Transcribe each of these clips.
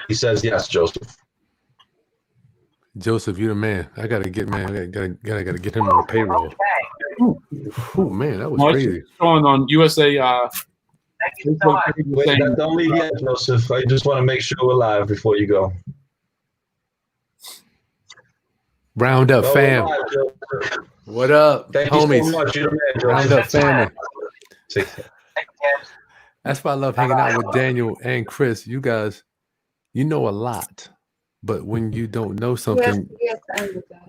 He says yes, Joseph. Joseph, you're the man. I gotta get get him on the payroll. Oh man, that was crazy. Going on USA. Wait, don't leave yet, Joseph. I just want to make sure we're live before you go. Round up, fam. Live, what up, Thank homies? You so much. You're the man, Joseph. Round up, family. That's why I love hanging out with Daniel and Chris. You guys, you know a lot, but when you don't know something,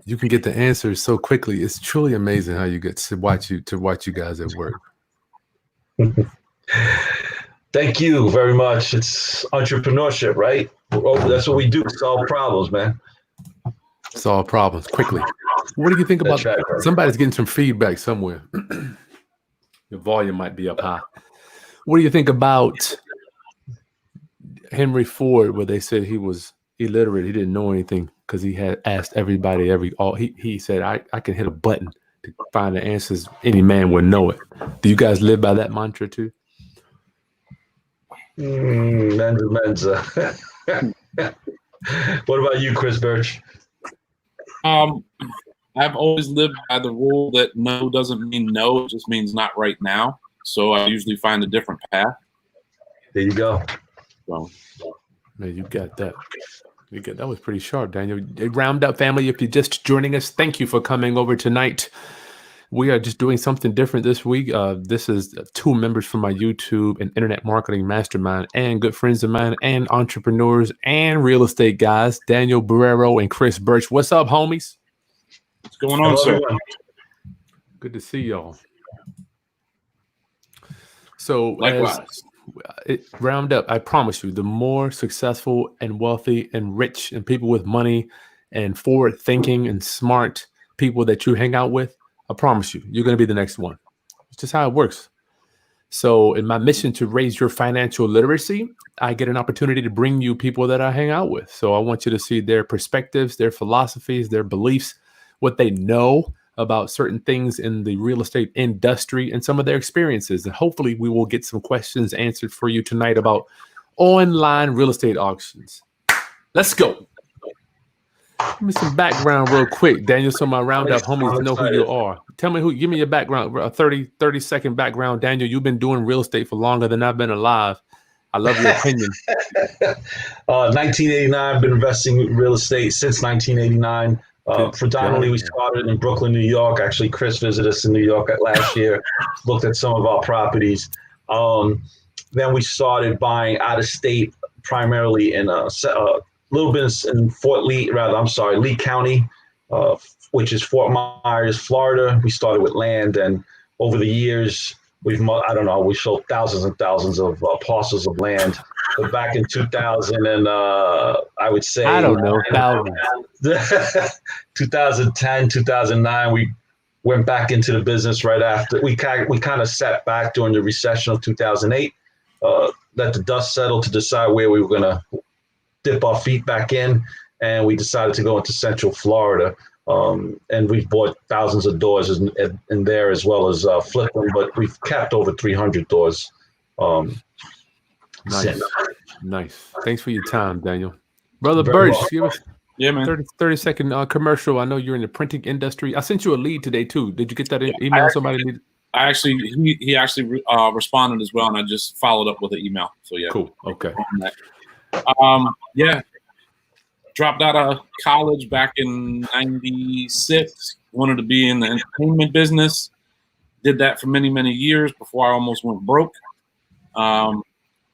you can get the answers so quickly. It's truly amazing how you get to watch you guys at work. Thank you very much. It's entrepreneurship, right? That's what we do. Solve problems, man. Solve problems quickly. What do you think about that? Somebody's getting some feedback somewhere. Your volume might be up high. What do you think about Henry Ford, where they said he was illiterate? He didn't know anything because he had asked everybody he said, I can hit a button to find the answers. Any man would know it. Do you guys live by that mantra too? Menza. What about you, Chris Birch? I've always lived by the rule that no doesn't mean no, it just means not right now. So I usually find a different path. There you go. So, man, you got that. That was pretty sharp, Daniel. Round up, family. If you're just joining us, thank you for coming over tonight. We are just doing something different this week. This is two members from my YouTube and internet marketing mastermind and good friends of mine and entrepreneurs and real estate guys, Daniel Barrero and Chris Birch. What's up, homies? What's going on, sir? Good to see y'all. So likewise. Round up, I promise you, the more successful and wealthy and rich and people with money and forward thinking and smart people that you hang out with, I promise you, you're going to be the next one. It's just how it works. So in my mission to raise your financial literacy, I get an opportunity to bring you people that I hang out with. So I want you to see their perspectives, their philosophies, their beliefs, what they know about certain things in the real estate industry and some of their experiences. And hopefully we will get some questions answered for you tonight about online real estate auctions. Let's go. Give me some background real quick, Daniel, so my roundup homies know who you are. Tell me give me your background, a 30-second background. Daniel, you've been doing real estate for longer than I've been alive. I love your opinion. 1989, been investing in real estate since 1989. Predominantly, we started in Brooklyn, New York. Actually, Chris visited us in New York last year, looked at some of our properties. Then we started buying out of state, primarily in a little bit in Lee County, which is Fort Myers, Florida. We started with land, and over the years, we sold thousands and thousands of parcels of land. But back in 2000 and I would say 2010, 2009, we went back into the business right after. We kind of sat back during the recession of 2008, let the dust settle to decide where we were going to dip our feet back in, and we decided to go into Central Florida. And we've bought thousands of doors in there as well as flipped them, but we've kept over 300 doors. Nice. Thanks for your time, Daniel. Brother Birch, give us 30-second commercial. I know you're in the printing industry. I sent you a lead today too. Did you get that email? He actually responded as well, and I just followed up with an email. So yeah. Cool. Okay. Dropped out of college back in '96. Wanted to be in the entertainment business. Did that for many, many years before I almost went broke.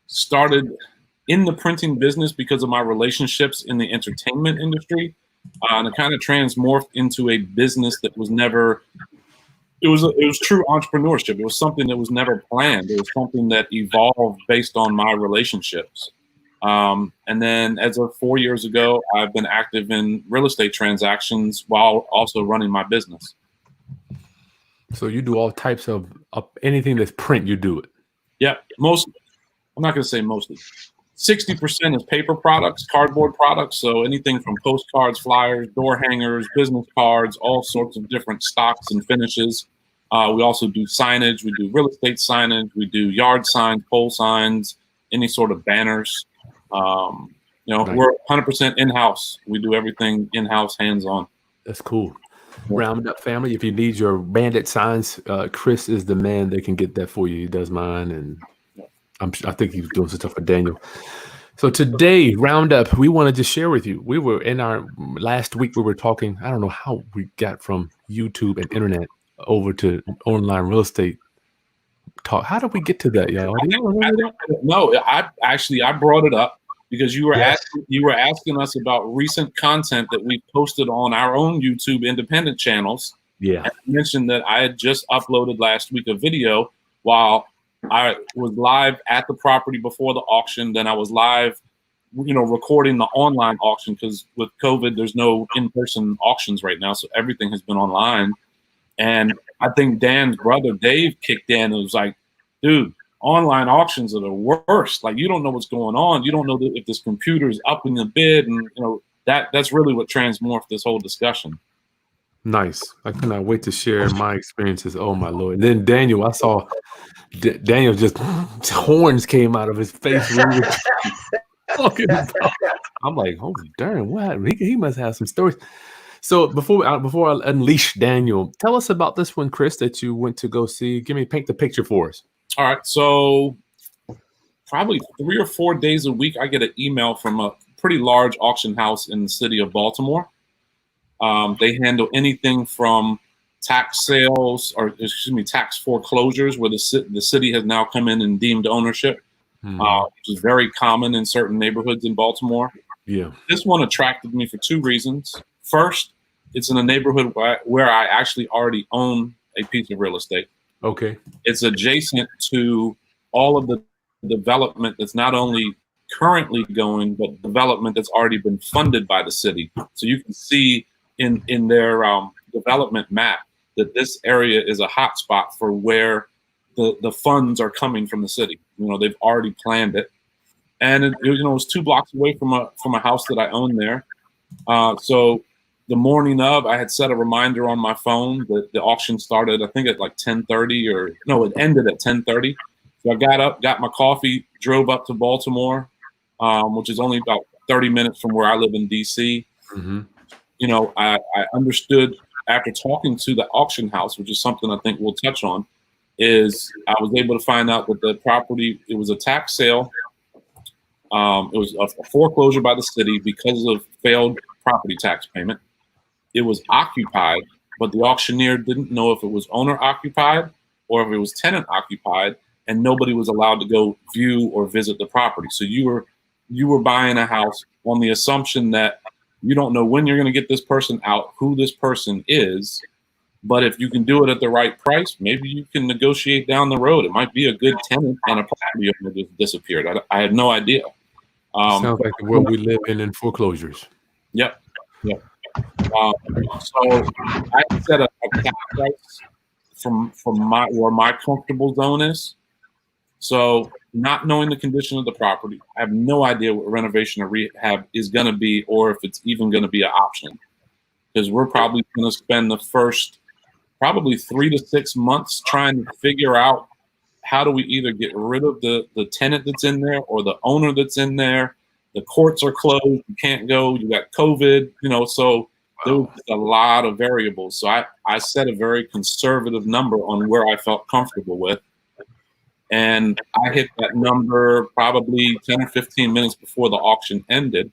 Started in the printing business because of my relationships in the entertainment industry, and it kind of transmorphed into a business that was never. It was true entrepreneurship. It was something that was never planned. It was something that evolved based on my relationships. And then as of 4 years ago, I've been active in real estate transactions while also running my business. So you do all types of anything that's print, you do it. Yeah, I'm not going to say mostly. 60% is paper products, cardboard products. So anything from postcards, flyers, door hangers, business cards, all sorts of different stocks and finishes. We also do signage. We do real estate signage. We do yard signs, pole signs, any sort of banners. Nice. We're 100% in-house. We do everything in-house, hands-on. That's cool. Round Up family, if you need your bandit signs, Chris is the man that can get that for you. He does mine, and I think he's doing some stuff for Daniel. So today, Roundup, we wanted to share with you. We were in our last week, we were talking, I don't know how we got from YouTube and internet over to online real estate talk. How did we get to that, y'all? No, I brought it up because you were asking us about recent content that we posted on our own YouTube independent channels. Yeah. And I mentioned that I had just uploaded last week a video while I was live at the property before the auction. Then I was live, recording the online auction because with COVID, there's no in-person auctions right now. So everything has been online. And I think Dan's brother, Dave, kicked in and was like, dude, online auctions are the worst. Like, you don't know what's going on. You don't know if this computer is up in the bid. And, that's really what transmorphed this whole discussion. Nice. I cannot wait to share my experiences. Oh, my Lord. And then Daniel, I saw Daniel just horns came out of his face. I'm like, oh, darn, what? He must have some stories. So before I unleash Daniel, tell us about this one, Chris, that you went to go see. Paint the picture for us. All right. So probably 3 or 4 days a week, I get an email from a pretty large auction house in the city of Baltimore. They handle anything from tax sales tax foreclosures, where the city has now come in and deemed ownership, which is very common in certain neighborhoods in Baltimore. Yeah. This one attracted me for 2 reasons. First, it's in a neighborhood where I actually already own a piece of real estate. Okay. It's adjacent to all of the development that's not only currently going, but development that's already been funded by the city. So you can see in their development map that this area is a hot spot for where the funds are coming from the city. They've already planned it. And it was 2 blocks away from a house that I own there. So the morning of, I had set a reminder on my phone that the auction started, I think at like 10:30 it ended at 10:30. So I got up, got my coffee, drove up to Baltimore, which is only about 30 minutes from where I live in DC. Mm-hmm. I understood after talking to the auction house, which is something I think we'll touch on, is I was able to find out that the property, it was a tax sale. It was a foreclosure by the city because of failed property tax payment. It was occupied, but the auctioneer didn't know if it was owner occupied or if it was tenant occupied, and nobody was allowed to go view or visit the property. So you were buying a house on the assumption that you don't know when you're going to get this person out, who this person is, but if you can do it at the right price, maybe you can negotiate down the road. It might be a good tenant and a property owner just disappeared. I had no idea. Sounds like the world we live in foreclosures. Yep. So I set a cap price from where my comfortable zone is. So not knowing the condition of the property, I have no idea what renovation or rehab is going to be, or if it's even going to be an option. Because we're probably going to spend the first probably 3 to 6 months trying to figure out how do we either get rid of the tenant that's in there or the owner that's in there. The courts are closed. You can't go. You got COVID, so there was a lot of variables. So I set a very conservative number on where I felt comfortable with. And I hit that number probably 10 or 15 minutes before the auction ended.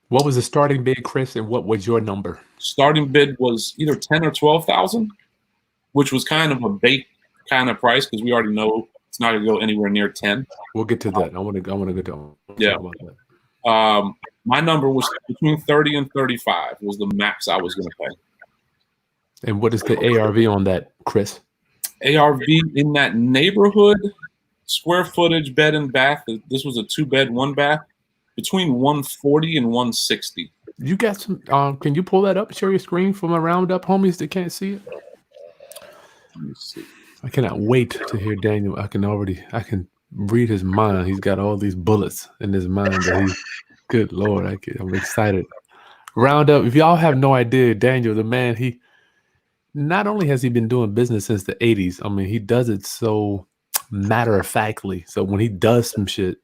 What was the starting bid, Chris, and what was your number? Starting bid was either 10 or 12,000, which was kind of a bait kind of price because we already know it's not going to go anywhere near 10. We'll get to that. I want to go to yeah. About that. My number was between 30 and 35 was the max I was going to pay. And what is the ARV on that, Chris? ARV in that neighborhood, square footage, bed and bath. This was a 2-bed, 1-bath, between 140 and 160. You got some? Can you pull that up? Share your screen from a Roundup homies that can't see it. Let me see. I cannot wait to hear Daniel. I can read his mind. He's got all these bullets in his mind that he's. Good Lord, I'm excited. Roundup. If y'all have no idea, Daniel, the man, he not only has he been doing business since the 80s. I mean, he does it so matter-of-factly. So when he does some shit,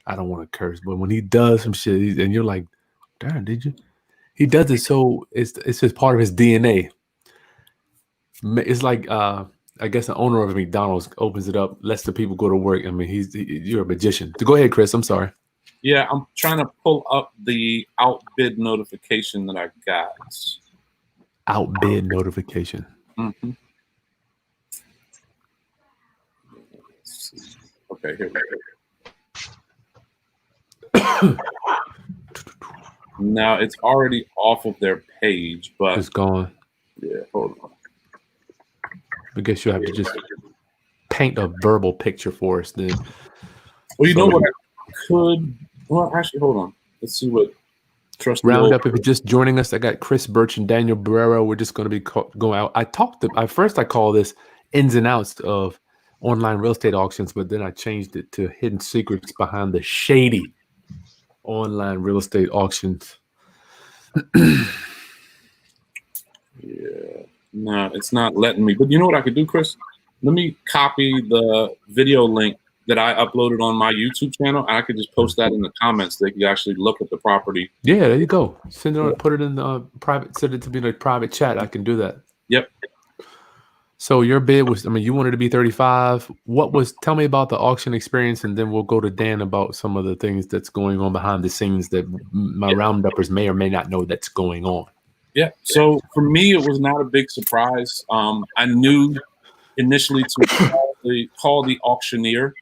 I don't want to curse, but when he does some shit, and you're like, darn, did you? He does it so it's just part of his DNA. It's like I guess the owner of McDonald's opens it up, lets the people go to work. I mean, you're a magician. Go ahead, Chris. I'm sorry. Yeah, I'm trying to pull up the outbid notification that I got. Outbid notification. Mm-hmm. Okay, here we go. Now it's already off of their page, but it's gone. Yeah, hold on. I guess you have to just paint a verbal picture for us then. Well, you know what I could. Well, actually, hold on. Let's see what trust. Roundup. If you're just joining us, I got Chris Birch and Daniel Barrero. We're just going to be going out. I call this ins and outs of online real estate auctions, but then I changed it to hidden secrets behind the shady online real estate auctions. Yeah, no, it's not letting me. But you know what I could do, Chris? Let me copy the video link that I uploaded on my YouTube channel. I could just post that in the comments. They can actually look at the property. Yeah, there you go. Send it. Put it in the private. Send it to me in a private chat. I can do that. Yep. So your bid was, I mean, you wanted to be 35. Tell me about the auction experience, and then we'll go to Dan about some of the things that's going on behind the scenes that my rounduppers may or may not know that's going on. Yeah. So for me, it was not a big surprise. I knew initially to call the auctioneer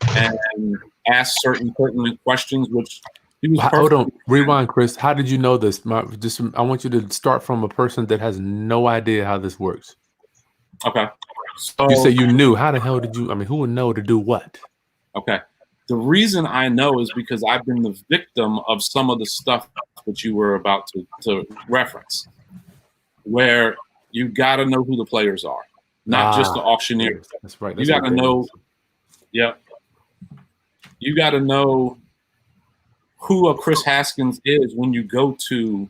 and ask certain pertinent questions, which he was. Hold on, rewind, Chris. How did you know this? I want you to start from a person that has no idea how this works. Okay. So you say you knew. How the hell did you? I mean, who would know to do what? Okay. The reason I know is because I've been the victim of some of the stuff that you were about to reference, where you got to know who the players are, not just the auctioneer. That's right. You got to know. Yep. You got to know who a Chris Haskins is when you go to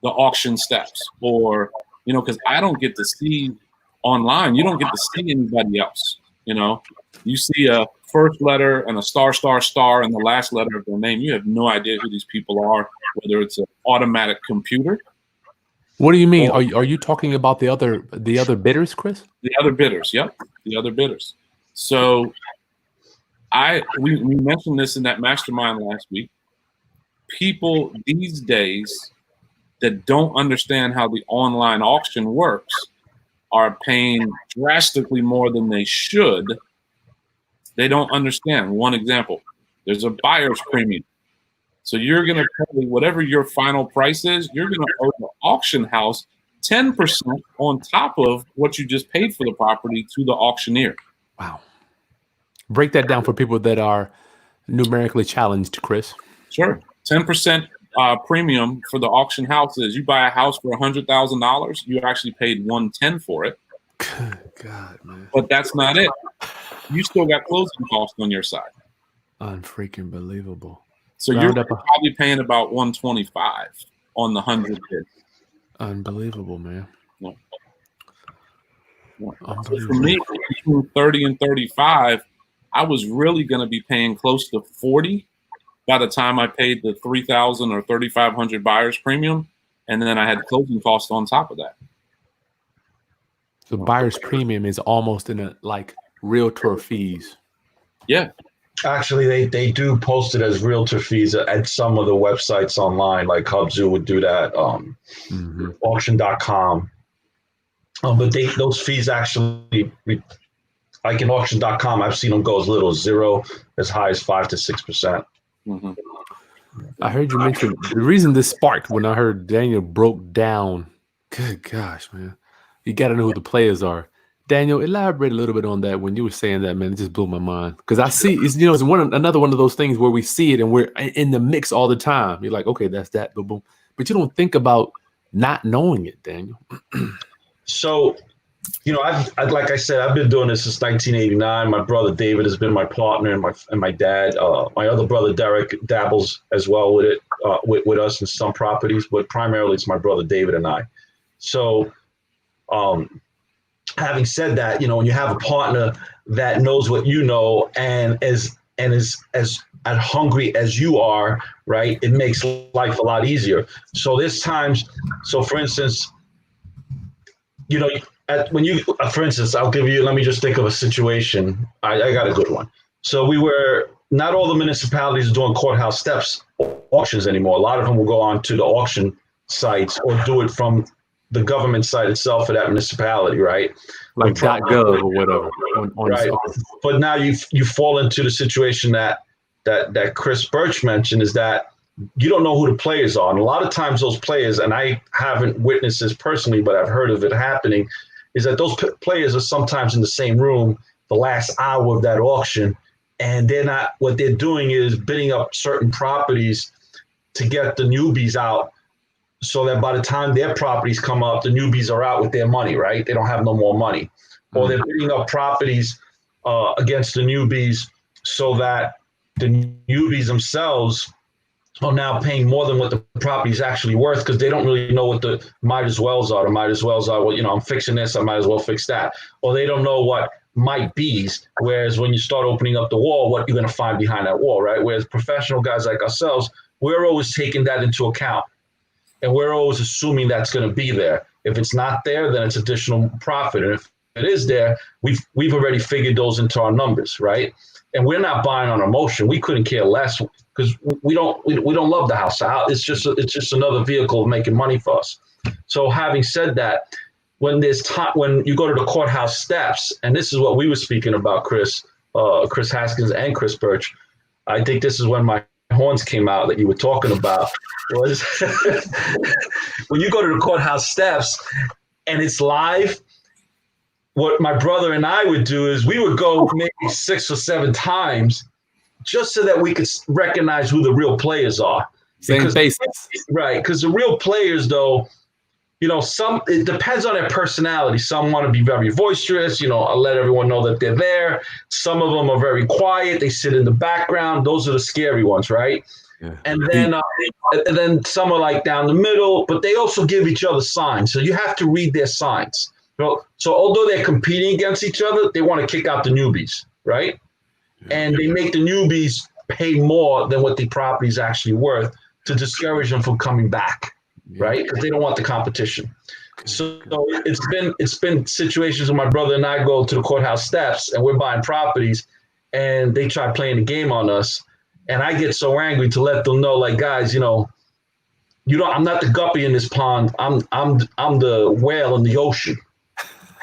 the auction steps, or because I don't get to see online. You don't get to see anybody else. You see a first letter and a star, star, star, and the last letter of their name. You have no idea who these people are, whether it's an automatic computer. What do you mean? Are you talking about the other bidders, Chris? The other bidders, yep, the other bidders. So we mentioned this in that mastermind last week. People these days that don't understand how the online auction works are paying drastically more than they should. They don't understand. One example, there's a buyer's premium. So you're going to pay whatever your final price is, you're going to owe the auction house 10% on top of what you just paid for the property to the auctioneer. Wow. Break that down for people that are numerically challenged, Chris. Sure. 10% premium for the auction house is you buy a house for $100,000, you actually paid $110 for it. Good God, man. But that's not it. You still got closing costs on your side. Unfreaking believable. So you're probably paying about $125 on the 100 bid. Unbelievable, man. Yeah. So for me, between 30 and 35, I was really going to be paying close to 40 by the time I paid the 3,000 or 3,500 buyer's premium, and then I had closing costs on top of that. So buyer's premium is almost in a like realtor fees. Yeah. Actually, they do post it as realtor fees at some of the websites online, like Hubzu would do that, auction.com. But those fees actually, like in auction.com, I've seen them go as little as 0, as high as 5 to 6%. Mm-hmm. I heard you mention the reason this sparked when I heard Daniel broke down. Good gosh, man. You got to know who the players are. Daniel, elaborate a little bit on that. When you were saying that, man, it just blew my mind. Because I see, it's another one of those things where we see it and we're in the mix all the time. You're like, okay, that's that, boom. But you don't think about not knowing it, Daniel. So, I've like I said, I've been doing this since 1989. My brother David has been my partner, and my dad. My other brother Derek dabbles as well with it, with us in some properties, but primarily it's my brother David and I. So, having said that, when you have a partner that knows what you know and is as as hungry as you are, right, it makes life a lot easier. So there's times, so for instance, you know, when you, for instance, let me just think of a situation. I got a good one. So not all the municipalities are doing courthouse steps auctions anymore. A lot of them will go on to the auction sites or do it from the government site itself for that municipality, right? Like .gov or whatever. Right. But now you fall into the situation that Chris Birch mentioned, is that you don't know who the players are. And a lot of times those players, and I haven't witnessed this personally, but I've heard of it happening, is that those players are sometimes in the same room the last hour of that auction. And what they're doing is bidding up certain properties to get the newbies out, so that by the time their properties come up, the newbies are out with their money, right? They don't have no more money. Mm-hmm. Or they're bidding up properties against the newbies so that the newbies themselves are now paying more than what the property is actually worth, because they don't really know what the might as wells are. The might as wells are, well, I'm fixing this, I might as well fix that. Or they don't know what might be's, whereas when you start opening up the wall, what you're going to find behind that wall, right? Whereas professional guys like ourselves, we're always taking that into account. And we're always assuming that's going to be there. If it's not there, then it's additional profit. And if it is there, we've already figured those into our numbers, right? And we're not buying on emotion. We couldn't care less, because we don't love the house. It's just another vehicle of making money for us. So having said that, when you go to the courthouse steps, and this is what we were speaking about, Chris Haskins and Chris Birch, I think this is when my horns came out that you were talking about, was when you go to the courthouse steps and it's live. What my brother and I would do is we would go maybe 6 or 7 times just so that we could recognize who the real players are. Same faces. Right. Because the real players, though, it depends on their personality. Some want to be very boisterous, I'll let everyone know that they're there. Some of them are very quiet. They sit in the background. Those are the scary ones, right? Yeah. And then some are like down the middle, but they also give each other signs. So you have to read their signs. So although they're competing against each other, they want to kick out the newbies, right? Yeah. And they make the newbies pay more than what the property is actually worth to discourage them from coming back. Yeah. Right? Because they don't want the competition. So it's been situations where my brother and I go to the courthouse steps and we're buying properties, and they try playing the game on us, and I get so angry to let them know, like, guys, I'm not the guppy in this pond. I'm the whale in the ocean,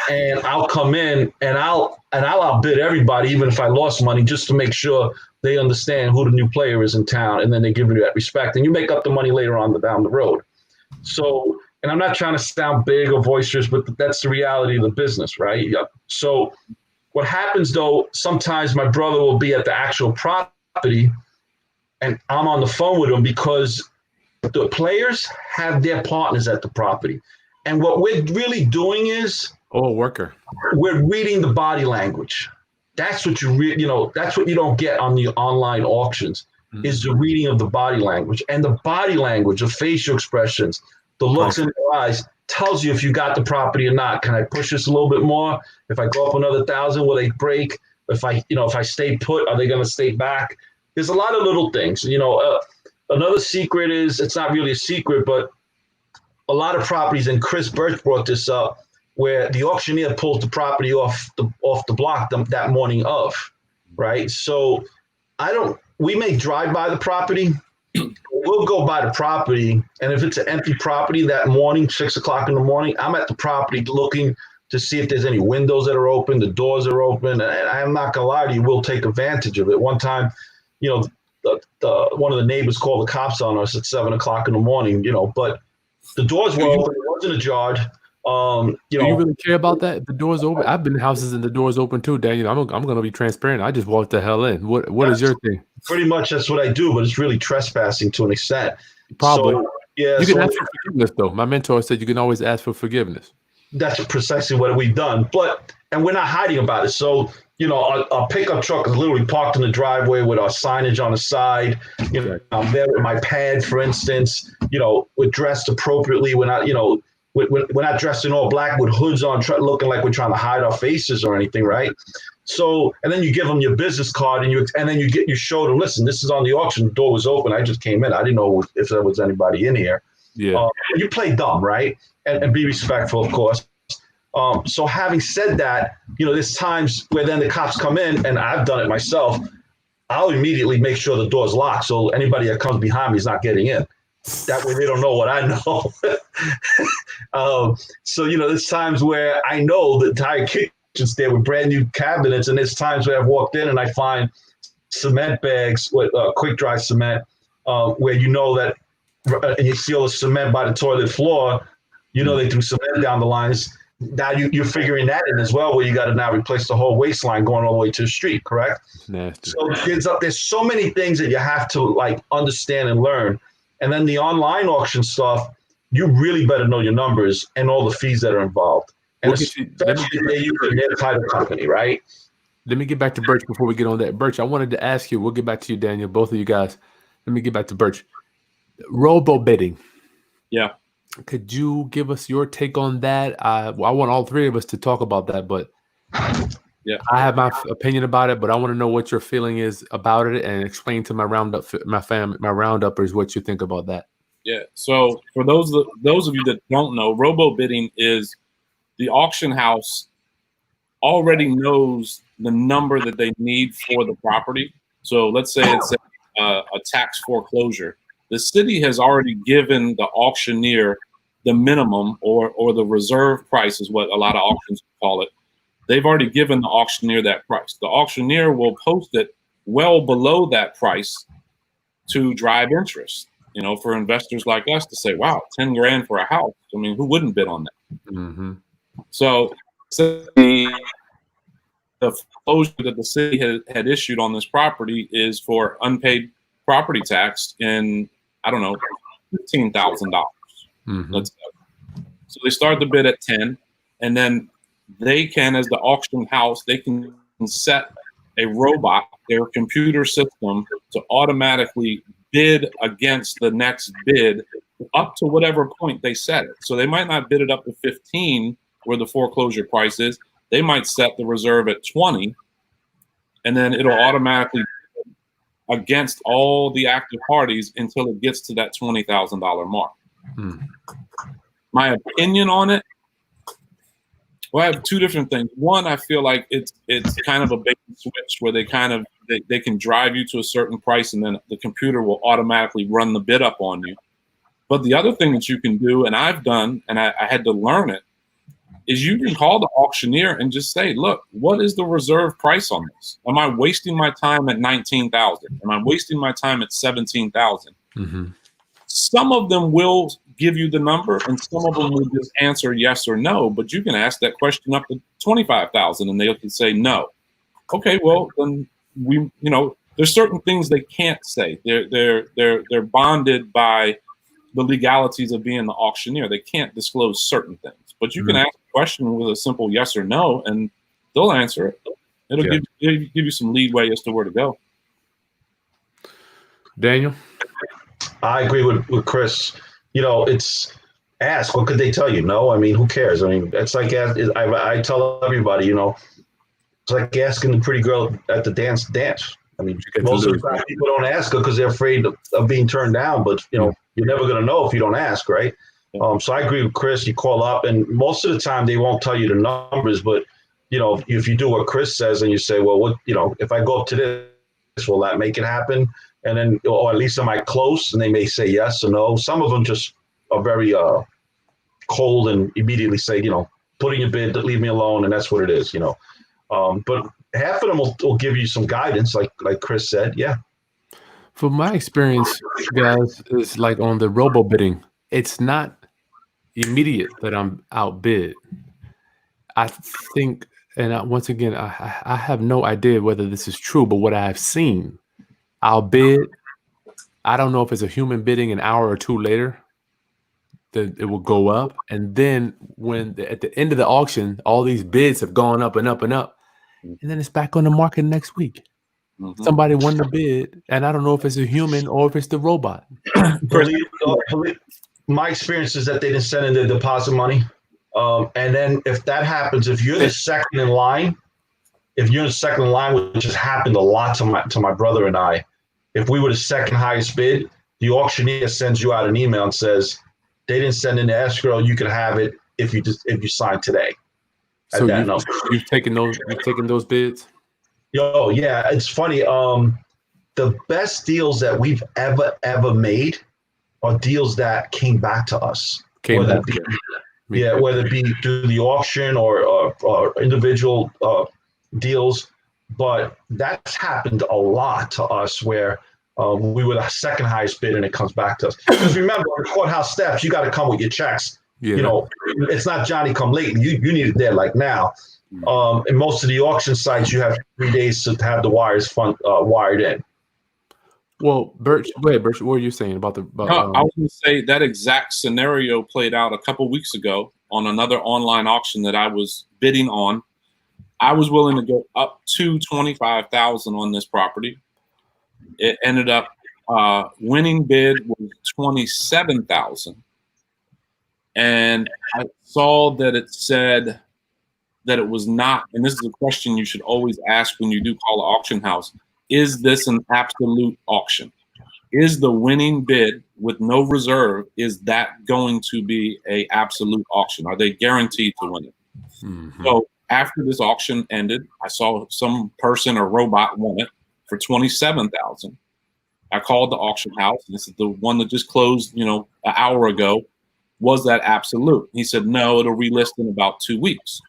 and I'll come in and I'll outbid everybody, even if I lost money, just to make sure they understand who the new player is in town, and then they give you that respect, and you make up the money later on down the road. So, and I'm not trying to sound big or boisterous, but that's the reality of the business, right? So what happens, though, sometimes my brother will be at the actual property and I'm on the phone with him, because the players have their partners at the property. And what we're really doing is we're reading the body language. That's what that's what you don't get on the online auctions. Is the reading of the body language, and the body language of facial expressions, the looks in their eyes tells you if you got the property or not. Can I push this a little bit more? If I go up another 1,000, will they break? If I stay put, are they going to stay back? There's a lot of little things. Another secret is, it's not really a secret, but a lot of properties, and Chris Birch brought this up, where the auctioneer pulls the property off the block that morning of, right? So we may drive by the property. We'll go by the property, and if it's an empty property that morning, 6 o'clock in the morning, I'm at the property looking to see if there's any windows that are open, the doors are open, and I'm not gonna lie to you, we'll take advantage of it. One time, one of the neighbors called the cops on us at 7 o'clock in the morning, but the doors were open, it wasn't ajar. Do you really care about that? The doors open. I've been in houses and the doors open too, Daniel. I'm going to be transparent. I just walked the hell in. What is your thing? Pretty much that's what I do, but it's really trespassing to an extent. Probably. So, yeah. You can ask for forgiveness, though. My mentor said you can always ask for forgiveness. That's precisely what we've done. And we're not hiding about it. So, our pickup truck is literally parked in the driveway with our signage on the side. I'm there with my pad, for instance. We're dressed appropriately. We're not, we're not dressed in all black with hoods on, looking like we're trying to hide our faces or anything, right? So, and then you give them your business card, and then you show them, listen, this is on the auction. The door was open. I just came in. I didn't know if there was anybody in here. Yeah. You play dumb, right? And be respectful, of course. So having said that, there's times where then the cops come in, and I've done it myself. I'll immediately make sure the door's locked so anybody that comes behind me is not getting in. That way they don't know what I know. So, there's times where I know the entire kitchen's there with brand new cabinets, and there's times where I've walked in and I find cement bags with quick dry cement, where that, and you see all the cement by the toilet floor, they threw cement down the lines. Now you're figuring that in as well, where you got to now replace the whole waistline going all the way to the street, correct? Nasty. So there's so many things that you have to understand and learn. And then the online auction stuff, you really better know your numbers and all the fees that are involved. And especially they use their title company, right? Let me get back to Birch before we get on that. Birch, I wanted to ask you, we'll get back to you, Daniel, both of you guys. Let me get back to Birch. Robo bidding. Yeah. Could you give us your take on that? I want all three of us to talk about that, but yeah, I have my opinion about it, but I want to know what your feeling is about it and explain to my rounduppers what you think about that. Yeah. So for those of you that don't know, robo bidding is the auction house already knows the number that they need for the property. So let's say it's a tax foreclosure. The city has already given the auctioneer the minimum or the reserve price is what a lot of auctions call it. They've already given the auctioneer that price. The auctioneer will post it well below that price to drive interest, for investors like us to say, wow, 10 grand for a house. I mean, who wouldn't bid on that? Mm-hmm. So the foreclosure that the city had issued on this property is for unpaid property tax in, I don't know, $15,000. Mm-hmm. Let's say. So they start the bid at 10, and then they can, as the auction house, they can set a robot, their computer system, to automatically bid against the next bid up to whatever point they set it. So they might not bid it up to 15, where the foreclosure price is. They might set the reserve at 20, and then it'll automatically bid against all the active parties until it gets to that $20,000 mark. My opinion on it, well, I have two different things. One, I feel like it's kind of a bait and switch where they can drive you to a certain price, and then the computer will automatically run the bid up on you. But the other thing that you can do, and I've done, and I had to learn it, is you can call the auctioneer and just say, look, what is the reserve price on this? Am I wasting my time at $19,000? Am I wasting my time at $17,000? Mm-hmm. Some of them will give you the number, and some of them will just answer yes or no. But you can ask that question up to $25,000, and they can say no. Okay, well then there's certain things they can't say. They're bonded by the legalities of being the auctioneer. They can't disclose certain things. But you can ask a question with a simple yes or no, and they'll answer it. It'll give you some leeway as to where to go. Daniel? I agree with Chris. It's ask. What could they tell you? No, I mean, who cares? I mean, it's like I tell everybody, it's like asking the pretty girl at the dance. I mean, most of the time people don't ask her because they're afraid of being turned down. But you're never going to know if you don't ask, right? So I agree with Chris. You call up, and most of the time they won't tell you the numbers. But if you do what Chris says and you say, well, what if I go up to this, will that make it happen? And then, or at least am I close? And they may say yes or no. Some of them just are very cold and immediately say, put in your bid, leave me alone, and that's what it is, But half of them will give you some guidance, like Chris said, yeah. From my experience, guys, is like on the robo bidding, it's not immediate that I'm outbid. I think, and once again, I have no idea whether this is true, but what I've seen, I'll bid. I don't know if it's a human bidding an hour or two later, that it will go up. And then at the end of the auction, all these bids have gone up and up and up. And then it's back on the market next week. Mm-hmm. Somebody won the bid, and I don't know if it's a human or if it's the robot. My experience is that they didn't send in the deposit money. And then if that happens, if you're the second in line, if you're in second in line, which has happened a lot to my brother and I, if we were the second highest bid, the auctioneer sends you out an email and says they didn't send in the escrow. You can have it if you sign today. So you've taken those bids? Yo, yeah, it's funny. The best deals that we've ever made are deals that came back to us. Whether it be through the auction or individual deals. But that's happened a lot to us where we were the second highest bid and it comes back to us. Because remember, on the courthouse steps, you got to come with your checks. Yeah. You know, it's not Johnny come lately. You need it there like now. And most of the auction sites, you have 3 days to have the wires wired in. Well, Birch, go ahead, Birch. What were you saying about the? I was going to say that exact scenario played out a couple weeks ago on another online auction that I was bidding on. I was willing to go up to $25,000 on this property. It ended up winning bid was $27,000, and I saw that it said that it was not. And this is a question you should always ask when you do call an auction house. Is this an absolute auction? Is the winning bid with no reserve, is that going to be a absolute auction? Are they guaranteed to win it? Mm-hmm. So after this auction ended, I saw some person or robot won it for $27,000. I called the auction house. This is the one that just closed, an hour ago. Was that absolute? He said, no, it'll relist in about 2 weeks.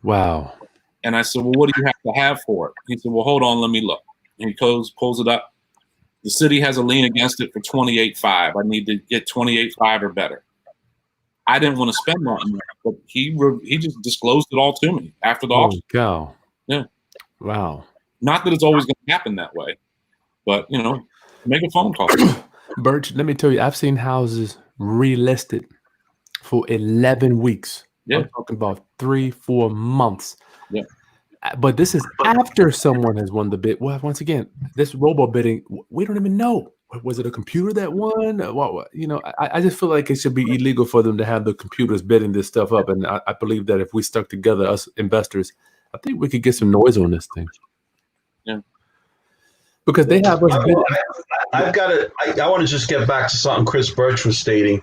Wow. And I said, well, what do you have to have for it? He said, well, hold on, let me look. And he pulls it up. The city has a lien against it for $28,500. I need to get $28,500 or better. I didn't want to spend that money, but he just disclosed it all to me after the auction. Cow. Yeah. Wow. Not that it's always going to happen that way, but make a phone call. Birch, let me tell you, I've seen houses relisted for 11 weeks. Yeah. I'm talking about 3-4 months. Yeah. But this is after someone has won the bid. Well, once again, this robo bidding, we don't even know. Was it a computer that won? I just feel like it should be illegal for them to have the computers bidding this stuff up. And I believe that if we stuck together, us investors, I think we could get some noise on this thing. Yeah. Because they have us bidding. I want to just get back to something Chris Birch was stating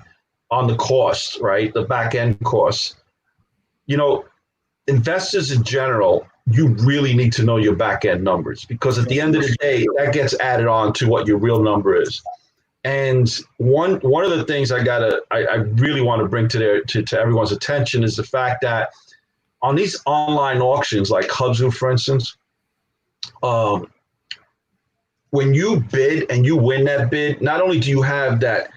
on the cost, right? The back end costs. Investors in general, you really need to know your back end numbers because at the end of the day, that gets added on to what your real number is. And one of the things I really want to bring to everyone's attention is the fact that on these online auctions like Hubzu, for instance, when you bid and you win that bid, not only do you have that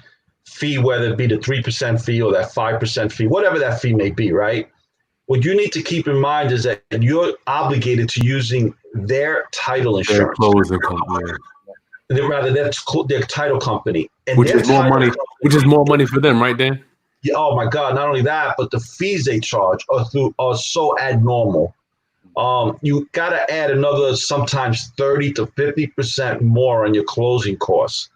fee, whether it be the 3% fee or that 5% fee, whatever that fee may be, right? What you need to keep in mind is that you're obligated to using their title insurance. Their title company. And which is more money for them, right, Dan? Yeah, oh my God, not only that, but the fees they charge are so abnormal. You got to add another sometimes 30 to 50% more on your closing costs.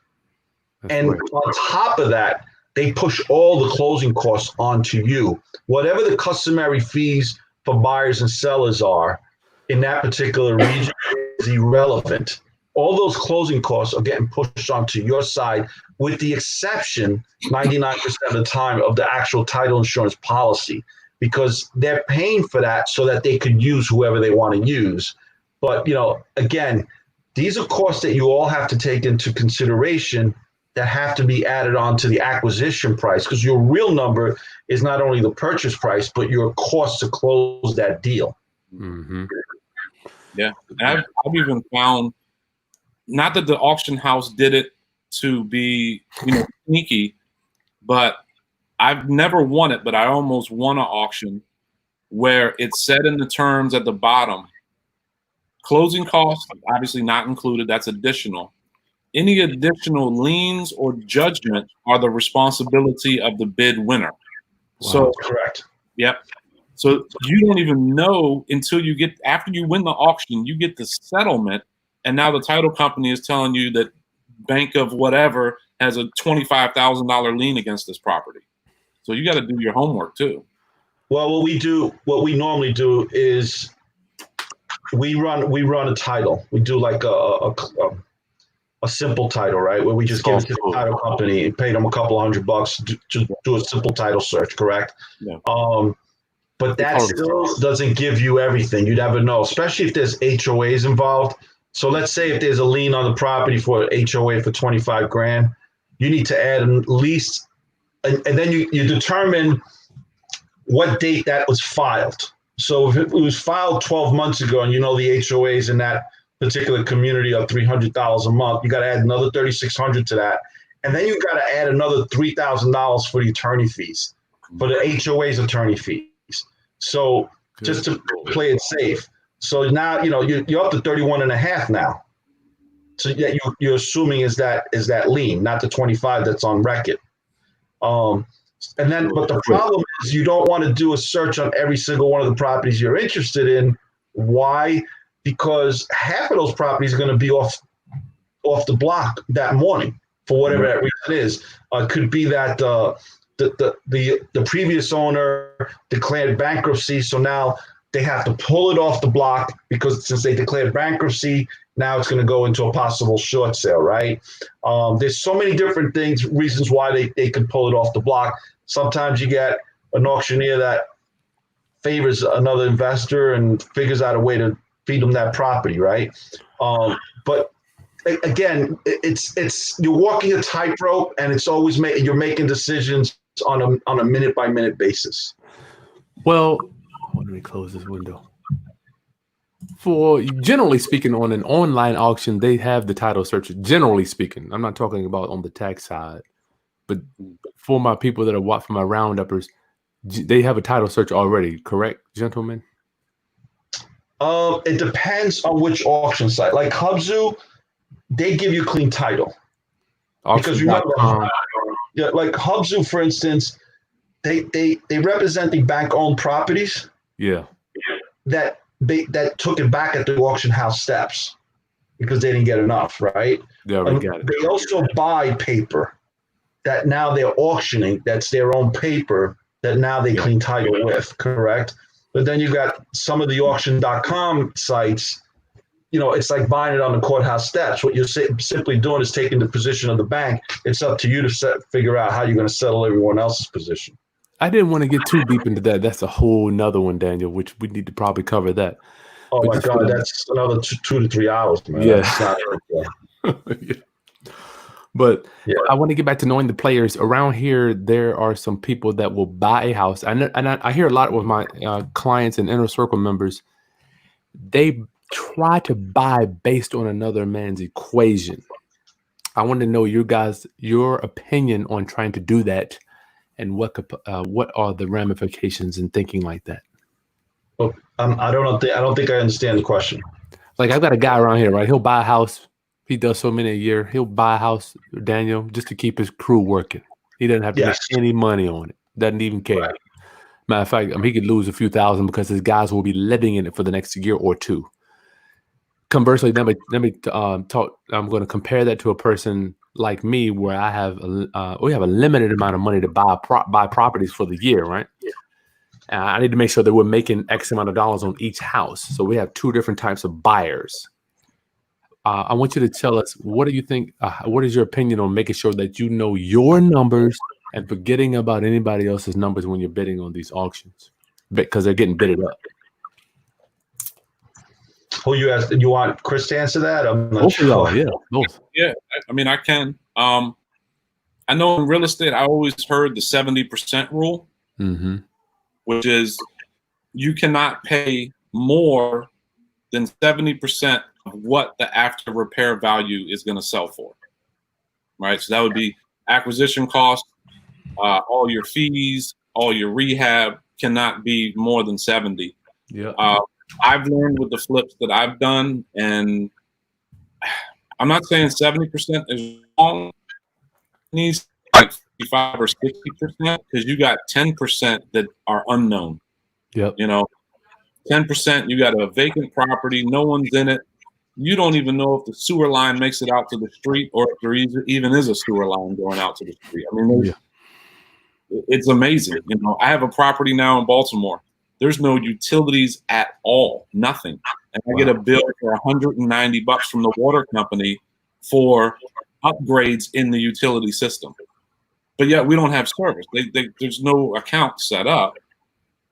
That's and right. On top of that, they push all the closing costs onto you. Whatever the customary fees for buyers and sellers are in that particular region is irrelevant. All those closing costs are getting pushed onto your side, with the exception 99% of the time of the actual title insurance policy, because they're paying for that so that they could use whoever they want to use. But, again, these are costs that you all have to take into consideration that have to be added on to the acquisition price, because your real number is not only the purchase price, but your cost to close that deal. Mm-hmm. Yeah. And I've even found, not that the auction house did it to be, sneaky, but I've never won it, but I almost won an auction where it said in the terms at the bottom, closing costs, obviously not included, that's additional. Any additional liens or judgment are the responsibility of the bid winner. Wow. So correct. Yep. So you don't even know until after you win the auction, you get the settlement, and now the title company is telling you that Bank of whatever has a $25,000 lien against this property. So you got to do your homework too. Well, what we normally do is we run a title. We do like a simple title, right? Where we just give it to the title company and pay them a couple $100 to do a simple title search, correct? Yeah. But that still doesn't give you everything. You never know, especially if there's HOAs involved. So let's say if there's a lien on the property for HOA for 25 grand, you need to add at least, and then you determine what date that was filed. So if it was filed 12 months ago and you know the HOAs in that particular community are $300 a month, you got to add another $3,600 to that. And then you got to add another $3,000 for the attorney fees, for the HOA's attorney fees. So just to play it safe. So now, you're up to 31 and a half now. So yeah, you're assuming is that lien, not the 25 that's on record. But the problem is you don't want to do a search on every single one of the properties you're interested in. Why? Because half of those properties are going to be off the block that morning for whatever that reason is. It could be that the previous owner declared bankruptcy, so now they have to pull it off the block because since they declared bankruptcy, now it's going to go into a possible short sale, right? There's so many different reasons why they could pull it off the block. Sometimes you get an auctioneer that favors another investor and figures out a way to feed them that property, right? But again, it's you're walking a tightrope, and it's always you're making decisions on a minute by minute basis. Well, let me close this window. For generally speaking, on an online auction, they have the title search. Generally speaking, I'm not talking about on the tax side, but for my people that are for my rounduppers, they have a title search already, correct, gentlemen? It depends on which auction site. Like Hubzu, they give you clean title. Because remember, like Hubzu, for instance, they represent the bank-owned properties. Yeah. That took it back at the auction house steps because they didn't get enough, right? Yeah, we got it. They also buy paper that now they're auctioning. That's their own paper that now they clean title with, correct? But then you got some of the auction.com sites, it's like buying it on the courthouse steps. What you're simply doing is taking the position of the bank. It's up to you to figure out how you're going to settle everyone else's position. I didn't want to get too deep into that. That's a whole nother one, Daniel, which we need to probably cover that. Oh, my God, that's another 2 to 3 hours, man. Yeah. Yeah. But I want to get back to knowing the players. Around here, there are some people that will buy a house. And I hear a lot with my clients and inner circle members. They try to buy based on another man's equation. I want to know your opinion on trying to do that, and what are the ramifications in thinking like that? Well, I don't think I understand the question. Like, I've got a guy around here, right? He'll buy a house. He does so many a year. He'll buy a house, Daniel, just to keep his crew working. He doesn't have to make any money on it. Doesn't even care. Right. Matter of fact, he could lose a few thousand because his guys will be living in it for the next year or two. Conversely, let me talk. I'm going to compare that to a person like me, where I have we have a limited amount of money to buy properties for the year, right? I need to make sure that we're making X amount of dollars on each house. So we have two different types of buyers. I want you to tell us, what do you think? What is your opinion on making sure that you know your numbers and forgetting about anybody else's numbers when you're bidding on these auctions, because they're getting bidded up? Who you asked? You want Chris to answer that? I'm not both sure. Y'all, yeah, both. Yeah, I mean, I can. I know in real estate, I always heard the 70% rule, which is you cannot pay more than 70% of what the after repair value is going to sell for. Right, so that would be acquisition cost, all your fees, all your rehab cannot be more than 70. Yeah. I've learned with the flips that I've done, and I'm not saying 70% is wrong. It needs like 55 or 60% because you got 10% that are unknown. Yep. 10%, you got a vacant property, no one's in it. You don't even know if the sewer line makes it out to the street or if there even is a sewer line going out to the street. I mean, it's amazing. I have a property now in Baltimore there's no utilities at all, nothing. And I get a bill for $190 from the water company for upgrades in the utility system. But yet we don't have service. There's no account set up.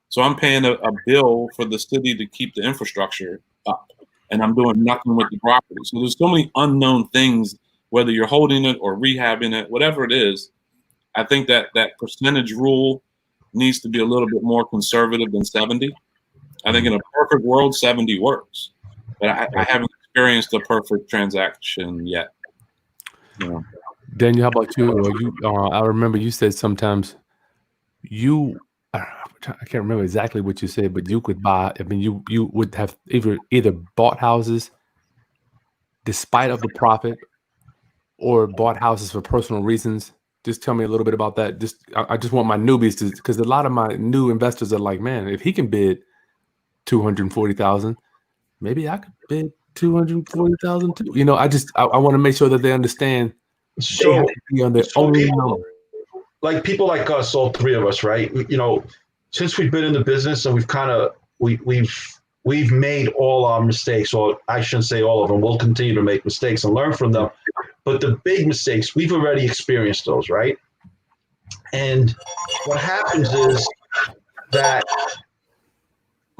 So I'm paying a bill for the city to keep the infrastructure up, and I'm doing nothing with the property. So there's so many unknown things, whether you're holding it or rehabbing it, whatever it is. I think that percentage rule needs to be a little bit more conservative than 70. I think in a perfect world, 70 works, but I haven't experienced a perfect transaction yet. You know? Daniel, how about you? I remember you said sometimes I can't remember exactly what you said, but you could buy. I mean, you would have either bought houses despite of the profit, or bought houses for personal reasons. Just tell me a little bit about that. I just want my newbies to, because a lot of my new investors are like, man, if he can bid 240,000, maybe I could bid 240,000 too. You know, I want to make sure that they understand. So they have to be on their own people, like people like us, all three of us, right? You know, since we've been in the business and we've made all our mistakes, or I shouldn't say all of them. We'll continue to make mistakes and learn from them. But the big mistakes, we've already experienced those, right? And what happens is that,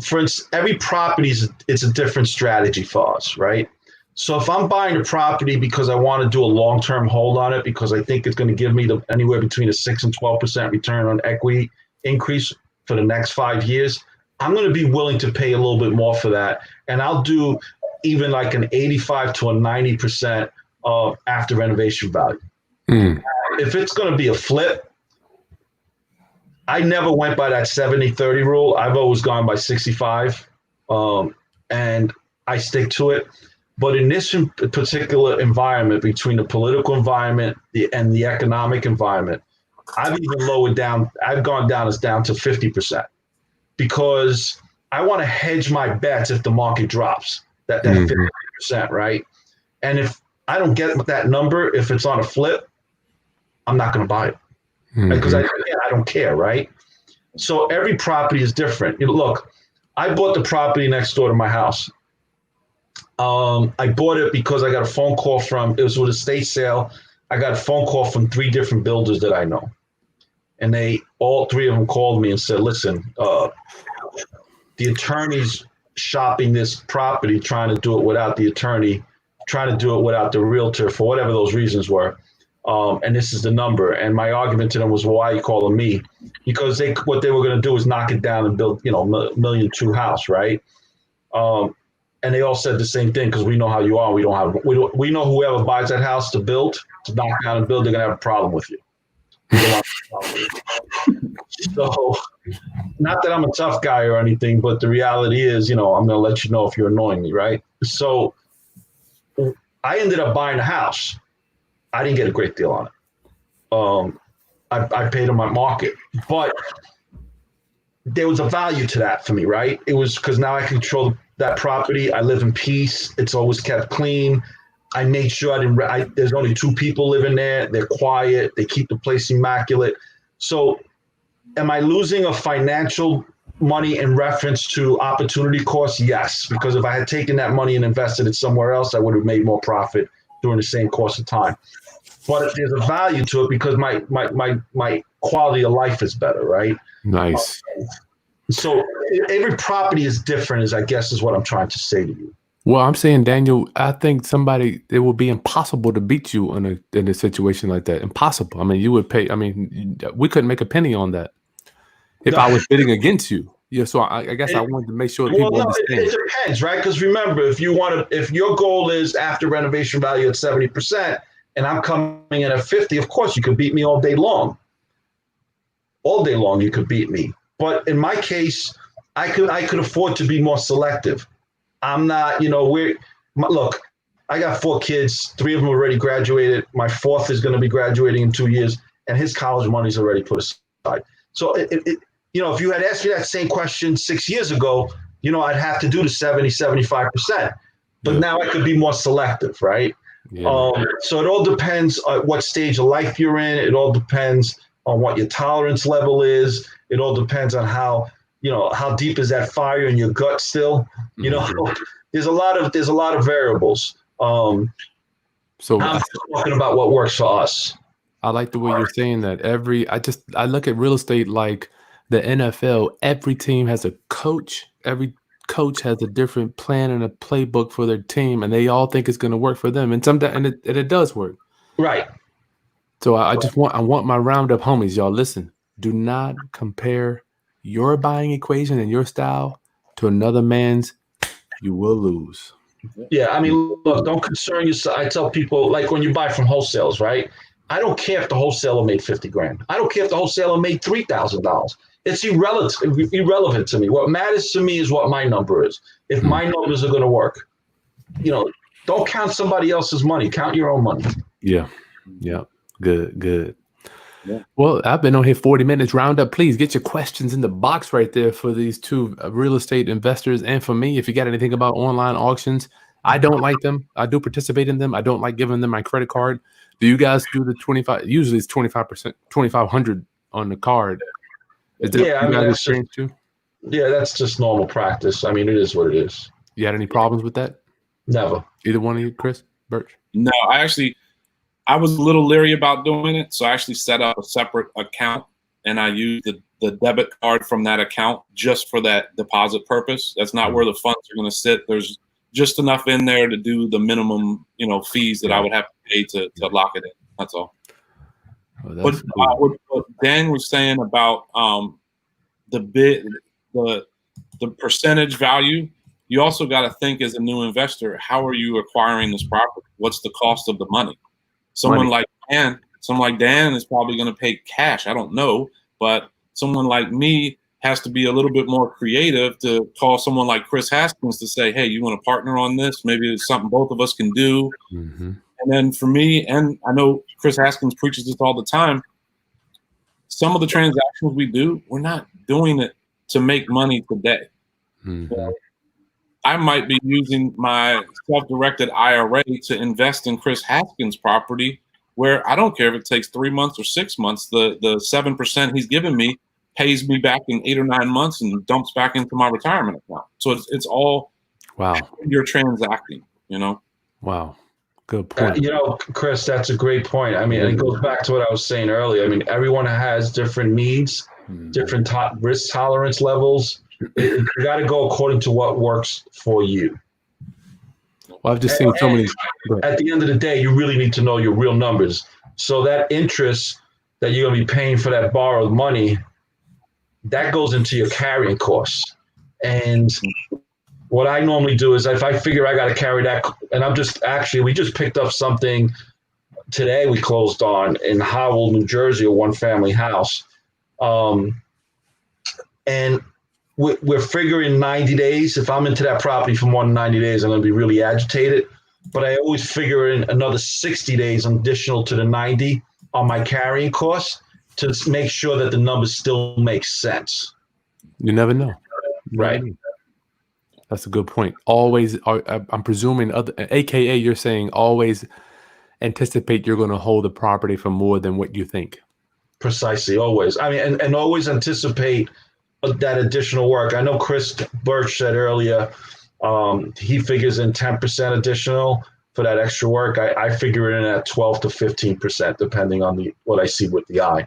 for instance, every property it's a different strategy for us, right? So if I'm buying a property because I want to do a long-term hold on it, because I think it's going to give me anywhere between a 6 and 12% return on equity increase for the next 5 years, I'm going to be willing to pay a little bit more for that. And I'll do even like an 85 to a 90% of after renovation value. If it's going to be a flip, I never went by that 70-30 rule. I've always gone by 65, and I stick to it. But in this particular environment, between the political environment and the economic environment, I've even lowered down. I've gone down to 50%, because I want to hedge my bets if the market drops that 50%, right? And if I don't get that number, if it's on a flip, I'm not going to buy it, because I don't care, right? So every property is different. You know, look, I bought the property next door to my house. I bought it because I got a phone call it was with a estate sale. I got a phone call from 3 different builders that I know. And all 3 of them called me and said, listen, the attorney's shopping this property, trying to do it without the attorney, trying to do it without the realtor, for whatever those reasons were. And this is the number. And my argument to them was, well, why are you calling me? Because what they were going to do is knock it down and build, $1.2 million house, right? And they all said the same thing, because we know how you are. We know whoever buys that house to knock down and build, they're gonna have a problem with you. So, not that I'm a tough guy or anything, but the reality is, I'm gonna let you know if you're annoying me, right? So, I ended up buying a house. I didn't get a great deal on it. I paid on my market, but there was a value to that for me, right? It was because now I control that property. I live in peace. It's always kept clean. I made sure there's only 2 people living there. They're quiet. They keep the place immaculate. So am I losing a financial money in reference to opportunity costs? Yes, because if I had taken that money and invested it somewhere else, I would have made more profit during the same course of time. But there's a value to it because my quality of life is better, right? Nice. So every property is different, I guess is what I'm trying to say to you. Well, I'm saying, Daniel, I think it would be impossible to beat you in a situation like that. Impossible. I mean, you would pay. I mean, we couldn't make a penny on that if I was bidding against you. Yeah. So I guess I wanted to make sure that people understand. It depends, right? Because remember, if your goal is after renovation value at 70%, and I'm coming in at 50, of course you could beat me all day long. All day long, you could beat me. But in my case, I could afford to be more selective. I'm not, look, I got 4 kids. 3 of them already graduated. My 4th is going to be graduating in 2 years, and his college money's already put aside. So, if you had asked me that same question 6 years ago, I'd have to do the 70, 75%. But now I could be more selective, right? Yeah. So it all depends on what stage of life you're in. It all depends on what your tolerance level is. It all depends on how how deep is that fire in your gut still? There's a lot of variables. So I'm just talking about what works for us. I like the way you're saying that. I look at real estate like the NFL. Every team has a coach. Every coach has a different plan and a playbook for their team, and they all think it's going to work for them. And sometimes it does work. Right. So I want my roundup homies, y'all. Listen, do not compare your buying equation and your style to another man's. You will lose. Yeah, I mean, look, don't concern yourself. I tell people, like when you buy from wholesales, right? I don't care if the wholesaler made 50 grand. I don't care if the wholesaler made $3,000. It's irrelevant to me. What matters to me is what my number is. If my numbers are going to work, don't count somebody else's money. Count your own money. Yeah. Good. Yeah. Well, I've been on here 40 minutes. Roundup, please get your questions in the box right there for these two real estate investors and for me. If you got anything about online auctions, I don't like them. I do participate in them. I don't like giving them my credit card. Do you guys do the 25? Usually it's 25%, 2,500 on the card. Is that too? Yeah, that's just normal practice. I mean, it is what it is. You had any problems with that? Never. Either one of you, Chris, Birch? No, I was a little leery about doing it, so I actually set up a separate account, and I used the debit card from that account just for that deposit purpose. That's not where the funds are going to sit. There's just enough in there to do the minimum, fees that I would have to pay to lock it in. That's all. But what Dan was saying about the percentage value, you also got to think as a new investor, how are you acquiring this property? What's the cost of the money? Someone like Dan is probably going to pay cash. I don't know, but someone like me has to be a little bit more creative to call someone like Chris Haskins to say, hey, you want to partner on this? Maybe it's something both of us can do. Mm-hmm. And then for me, and I know Chris Haskins preaches this all the time, some of the transactions we do, we're not doing it to make money today. Mm-hmm. So I might be using my self-directed IRA to invest in Chris Haskins' property, where I don't care if it takes 3 months or 6 months. The 7% he's given me pays me back in 8 or 9 months and dumps back into my retirement account. So it's all you're transacting, Wow. Good point. Chris, that's a great point. I mean, it goes back to what I was saying earlier. I mean, everyone has different needs, different risk tolerance levels. You got to go according to what works for you. Well, I've just seen so many. At the end of the day, you really need to know your real numbers. So that interest that you're going to be paying for that borrowed money, that goes into your carrying costs. And what I normally do is if I figure I got to carry that, and we just picked up something today we closed on in Howell, New Jersey, a one-family house. And we're figuring 90 days. If I'm into that property for more than 90 days, I'm going to be really agitated. But I always figure in another 60 days additional to the 90 on my carrying costs to make sure that the numbers still make sense. You never know. Right. That's a good point. Always, I'm presuming, AKA you're saying always anticipate you're going to hold the property for more than what you think. Precisely, always. I mean, and always anticipate that additional work. I know Chris Birch said earlier, he figures in 10% additional for that extra work. I figure it in at 12 to 15%, depending on what I see with the eye.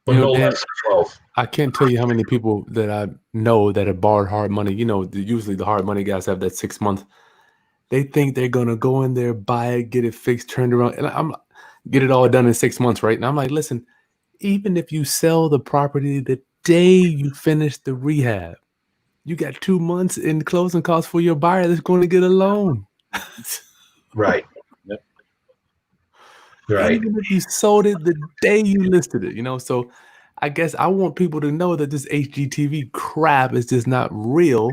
But no less than 12. I can't tell you how many people that I know that have borrowed hard money. Usually the hard money guys have that 6 month. They think they're going to go in there, buy it, get it fixed, turned around, and I'm get it all done in 6 months, right? And I'm like, listen, even if you sell the property the day you finish the rehab, you got 2 months in closing costs for your buyer that's going to get a loan. Right. Yep. Right. Even if you sold it the day you listed it, so I guess I want people to know that this HGTV crap is just not real.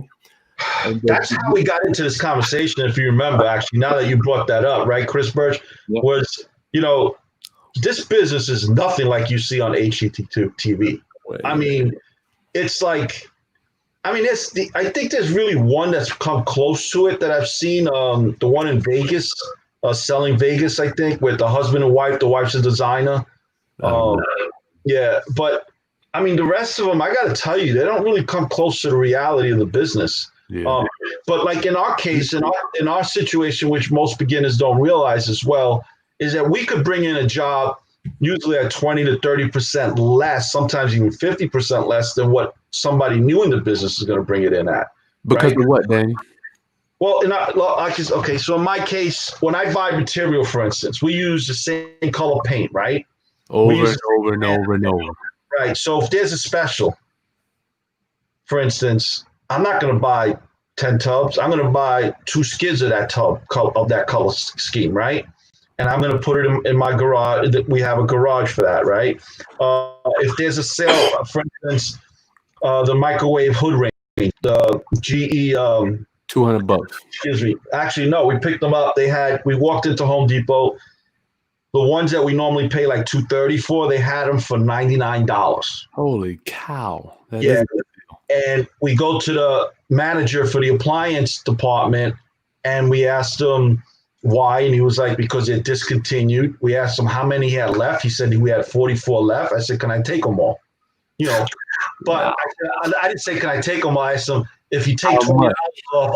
That's how we got into this conversation, if you remember, actually, now that you brought that up, right, Chris Birch, was, this business is nothing like you see on HGTV. I mean, it's like, I think there's really one that's come close to it that I've seen, the one in Vegas, Selling Vegas, I think, with the husband and wife. The wife's a designer. Yeah, but I mean, the rest of them, I got to tell you, they don't really come close to the reality of the business. Yeah. But like in our case, in our situation, which most beginners don't realize as well, is that we could bring in a job usually at 20 to 30% less, sometimes even 50% less than what somebody new in the business is going to bring it in at. Because right? of what, Daniel? Well, okay, so in my case, when I buy material, for instance, we use the same color paint, right? Over and over and over and over. Right. So if there's a special, for instance, I'm not going to buy 10 tubs. I'm going to buy 2 skids of that tub of that color scheme, right? And I'm going to put it in my garage. We have a garage for that, right? If there's a sale, for instance, the microwave hood range, the GE. $200. Excuse me. Actually, no. We picked them up. We walked into Home Depot. The ones that we normally pay like $230 for, they had them for $99. Holy cow! Yeah. And we go to the manager for the appliance department, and we asked him why, and he was like, because they're discontinued. We asked him how many he had left. He said we had 44 left. I said, can I take them all? But I didn't say, can I take them all? I asked him, if you take $20 off,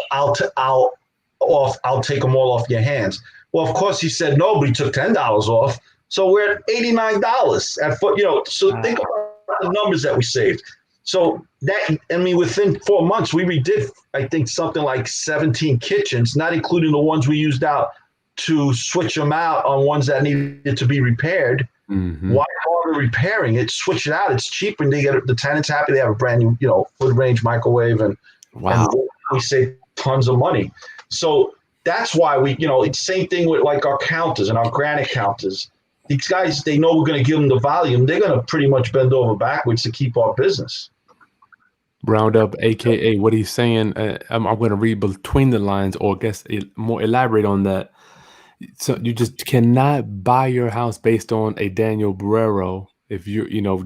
I'll take them all off your hands. Well, of course, he said no, but he took $10 off. So we're at $89 at foot. So think about the numbers that we saved. So within 4 months, we redid, I think, something like 17 kitchens, not including the ones we used out to switch them out on ones that needed to be repaired. Mm-hmm. Why bother repairing it? Switch it out. It's cheaper, and they get the tenants happy. They have a brand new, hood range microwave, and we save tons of money. So that's why it's same thing with like our counters and our granite counters. These guys, they know we're going to give them the volume. They're going to pretty much bend over backwards to keep our business. Roundup, aka what he's saying. I'm going to read between the lines, or I guess more elaborate on that. So you just cannot buy your house based on a Daniel Barrero. If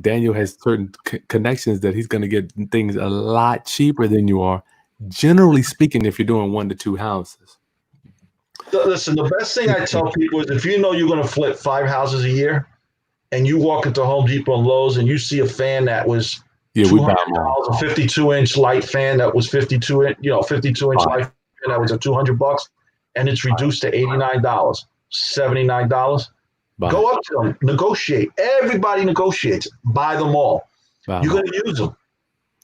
Daniel has certain connections that he's going to get things a lot cheaper than you are. Generally speaking, if you're doing 1 to 2 houses. Listen, the best thing I tell people is if you're going to flip 5 houses a year, and you walk into Home Depot and Lowe's and you see a fan that was $200, a 52-inch light fan that was 52-inch light fan that was at $200, and it's reduced to $89, $79. Go up to them, negotiate. Everybody negotiates. Buy them all. You're going to use them.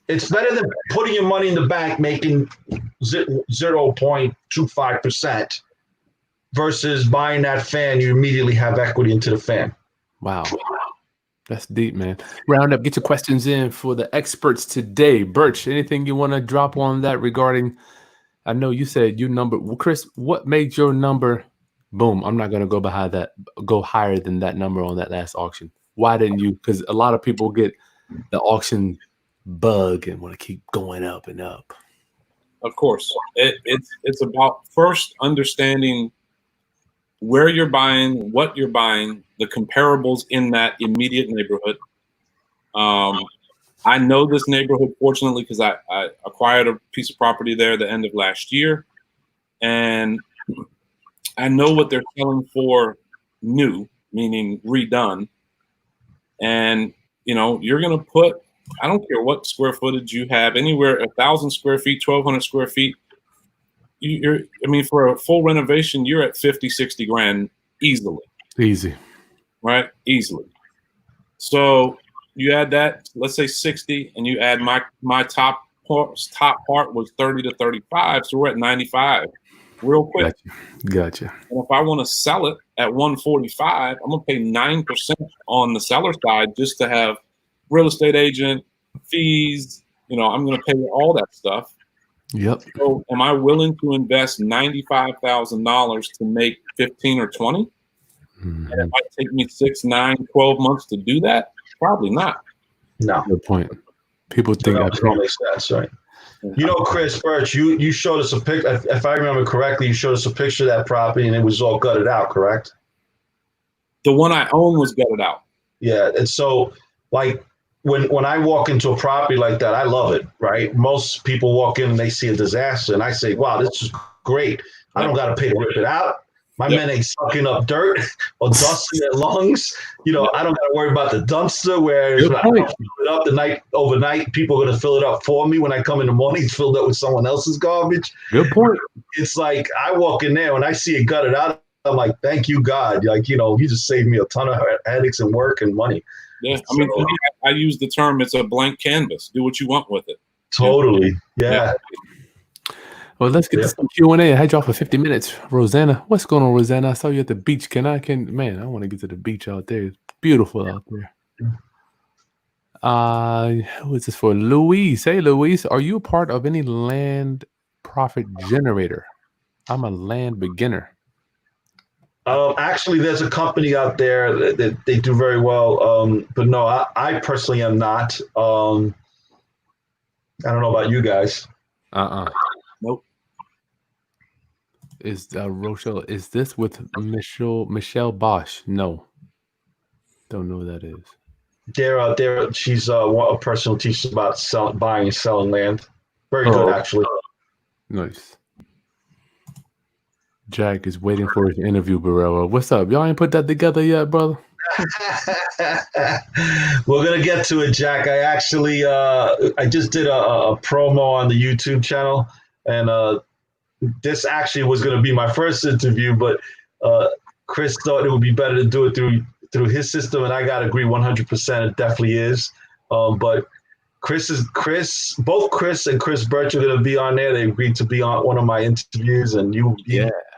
It's better than putting your money in the bank making 0.25% versus buying that fan. You immediately have equity into the fan. Wow. That's deep, man. Roundup, get your questions in for the experts today. Birch, anything you want to drop on that regarding, I know you said you number, Chris, what made your number, boom, I'm not going to go behind that, go higher than that number on that last auction. Why didn't you? Because a lot of people get the auction bug and want to keep going up and up. Of course, it's about first understanding where you're buying, what you're buying, the comparables in that immediate neighborhood. I know this neighborhood, fortunately, because I acquired a piece of property there at the end of last year, and I know what they're selling for new, meaning redone. And you're going to put, I don't care what square footage you have, anywhere 1,000 square feet, 1,200 square feet. For a full renovation, you're at 50, 60 grand easily. Easy. Right? Easily. So you add that, let's say 60, and you add my top part was 30 to 35. So we're at 95 real quick. Gotcha. And if I want to sell it at 145, I'm going to pay 9% on the seller side just to have real estate agent fees. I'm going to pay all that stuff. Yep. So am I willing to invest $95,000 to make 15 or 20? Mm-hmm. And it might take me 6, 9, 12 months to do that? Probably not. No. Good point. People think that don't make sense, right? Chris Birch, you showed us a picture. If I remember correctly, you showed us a picture of that property and it was all gutted out, correct? The one I own was gutted out. Yeah. And so like when I walk into a property like that, I love it, right? Most people walk in and they see a disaster and I say, wow, this is great. I don't got to pay to rip it out. My men ain't sucking up dirt or dust in their lungs. I don't got to worry about the dumpster. Whereas when I fill it up overnight, people are going to fill it up for me when I come in the morning. It's filled up with someone else's garbage. Good point. It's like I walk in there when I see it gutted out. I'm like, thank you, God. Like, you just saved me a ton of headaches and work and money. Yeah, I mean, for me, I use the term, it's a blank canvas. Do what you want with it. Totally. Yeah. Well, let's get to some Q&A. I had y'all for 50 minutes. Rosanna, what's going on, Rosanna? I saw you at the beach. Man, I want to get to the beach out there. It's beautiful out there. Who is this for? Louise. Hey, Louise, are you a part of any land profit generator? I'm a land beginner. Actually, there's a company out there that they do very well. But no, I personally am not. I don't know about you guys. Nope. Is Rochelle? Is this with Michelle Bosch? No, don't know who that is. She's a person who teaches about buying and selling land. Very good, actually. Nice. Jack is waiting for his interview, Barrera. What's up? Y'all ain't put that together yet, brother? We're gonna get to it, Jack. I actually I just did a promo on the YouTube channel, and this actually was gonna be my first interview, but Chris thought it would be better to do it through his system, and I gotta agree 100%. It definitely is. But both Chris and Chris Birch are gonna be on there. They agreed to be on one of my interviews, and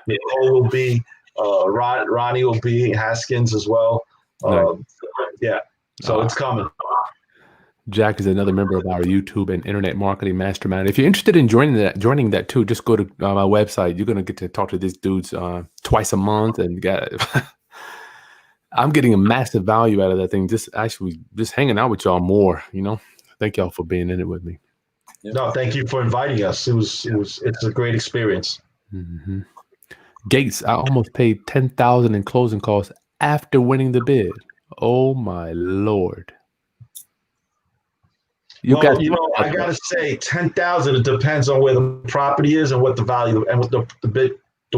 Nicole will be, Ronnie will be, Haskins as well. So it's coming. Jack is another member of our YouTube and Internet Marketing Mastermind. If you're interested in joining that too, just go to my website. You're gonna get to talk to these dudes twice a month, and I'm getting a massive value out of that thing. Just hanging out with y'all more. Thank y'all for being in it with me. No, thank you for inviting us. It's a great experience. Mm-hmm. Gates, I almost paid $10,000 in closing costs after winning the bid. Oh my Lord! I gotta say, 10,000. It depends on where the property is and what the value and what the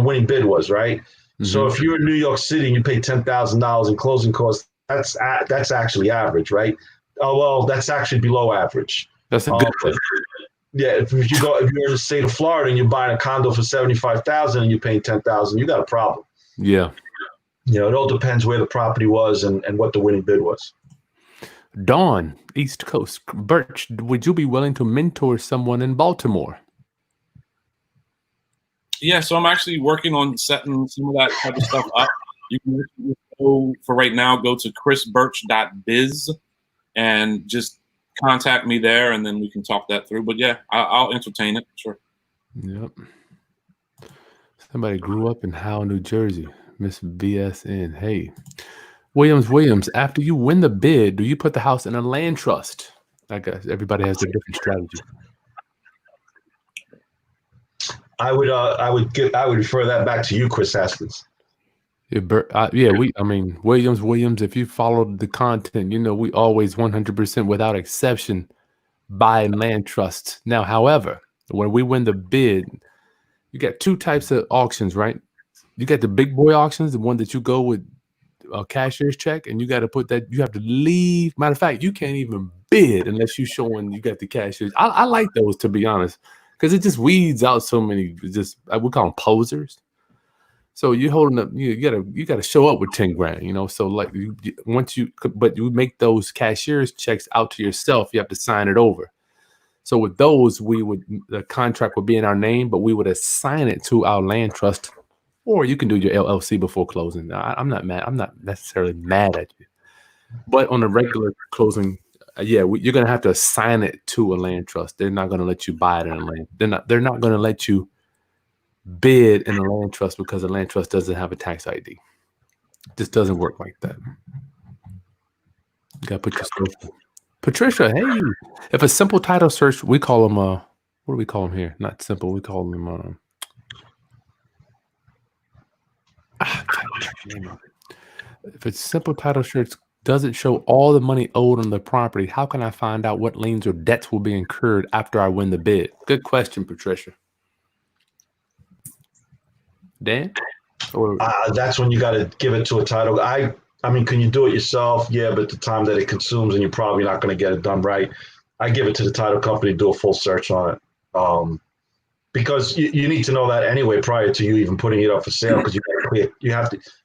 winning bid was, right? Mm-hmm. So if you're in New York City and you pay $10,000 in closing costs, that's actually average, right? Oh well, that's actually below average. That's a good thing. Yeah, if you're in the state of Florida and you're buying a condo for $75,000 and you're paying $10,000, you got a problem. Yeah. It all depends where the property was and what the winning bid was. Dawn, East Coast. Birch, would you be willing to mentor someone in Baltimore? Yeah, so I'm actually working on setting some of that type of stuff up. You can go to chrisbirch.biz and just contact me there, and then we can talk that through. But yeah, I'll entertain it. Sure. Yep. Somebody grew up in Howell, New Jersey. Miss BSN. Hey, Williams. After you win the bid, do you put the house in a land trust? I guess everybody has a different strategy. I would refer that back to you, Chris Haskins. Williams, if you followed the content, we always 100% without exception buy land trusts. Now, however, when we win the bid, you got two types of auctions, right? You got the big boy auctions, the one that you go with a cashier's check, and you got to put that, you have to leave. Matter of fact, you can't even bid unless you showing you got the cashier's. I like those, to be honest, because it just weeds out so many, we call them posers. So you're holding up, you gotta show up with 10 grand, So like but you make those cashier's checks out to yourself, you have to sign it over. So with those, the contract would be in our name, but we would assign it to our land trust, or you can do your LLC before closing. I'm not mad. I'm not necessarily mad at you, but on a regular closing, you're gonna have to assign it to a land trust. They're not gonna let you buy it in a land. They're not gonna let you bid in a land trust because a land trust doesn't have a tax ID. It just doesn't work like that. You gotta put your social. Patricia, hey, if a simple title search, we call them what do we call them here? Not simple, we call them if it's simple title search doesn't show all the money owed on the property, how can I find out what liens or debts will be incurred after I win the bid? Good question, Patricia. Dan? Or That's when you got to give it to a title. I mean, can you do it yourself? Yeah, but the time that it consumes, and you're probably not going to get it done right. I give it to the title company, do a full search on it, because you need to know that anyway prior to you even putting it up for sale. Because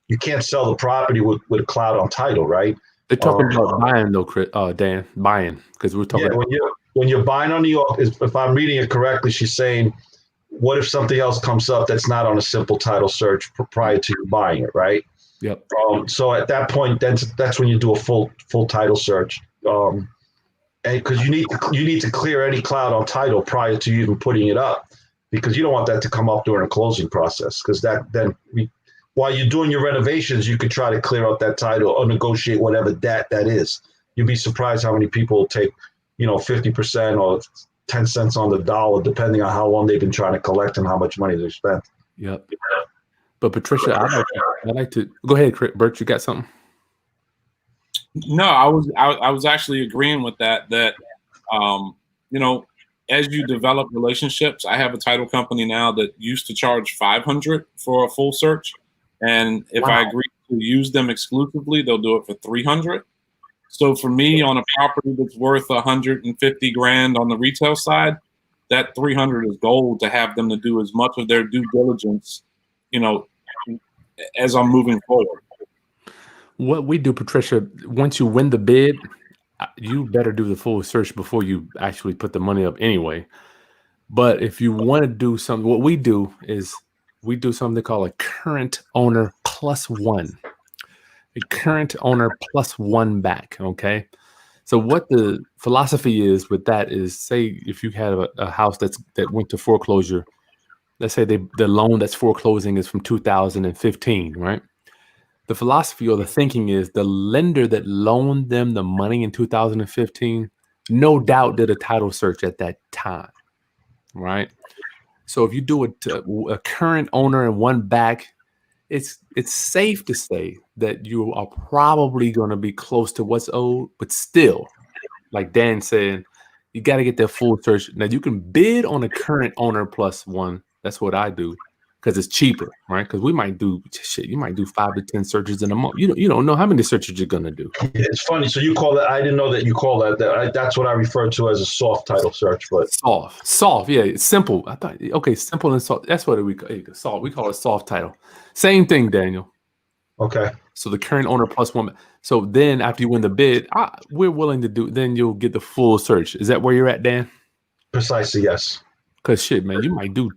you can't sell the property with a cloud on title, right? they're talking about buying though, Dan, buying, because we're talking. Yeah, when you're buying on New York, if I'm reading it correctly, she's saying, what if something else comes up that's not on a simple title search prior to you buying it, right? Yep. So at that point, that's when you do a full title search, and because you need to clear any cloud on title prior to you even putting it up, because you don't want that to come up during a closing process. Because while you're doing your renovations, you could try to clear out that title or negotiate whatever that is. You'd be surprised how many people will take, 50% or 10 cents on the dollar, depending on how long they've been trying to collect and how much money they spent. Yep. But Patricia, I'd like to go ahead, Bert. You got something? No, I was actually agreeing with that. As you develop relationships, I have a title company now that used to charge $500 for a full search, and if I agree to use them exclusively, they'll do it for $300. So for me, on a property that's worth $150,000 on the retail side, that $300 is gold to have them to do as much of their due diligence, as I'm moving forward. What we do, Patricia, once you win the bid, you better do the full search before you actually put the money up anyway. But if you want to do something, what we do is we do something called a current owner +1. A current owner +1 back, okay? So what the philosophy is with that is, say if you have a house that went to foreclosure, let's say the loan that's foreclosing is from 2015, right? The philosophy or the thinking is the lender that loaned them the money in 2015, no doubt did a title search at that time, right? So if you do a current owner and one back, it's safe to say that you are probably going to be close to what's owed, but still, like Dan said, you got to get that full search. Now you can bid on a current owner +1. That's what I do, because it's cheaper, right? Because we might do you might do 5 to 10 searches in a month. You don't know how many searches you're gonna do. It's funny. So you call that? I didn't know that you call that. That's what I refer to as a soft title search. But soft, yeah, it's simple. I thought, okay, simple and soft. That's what we soft. We call it soft title. Same thing, Daniel. Okay. So the current owner +1. So then after you win the bid, we're willing to do. Then you'll get the full search. Is that where you're at, Dan? Precisely, yes. Because shit, man, you might do.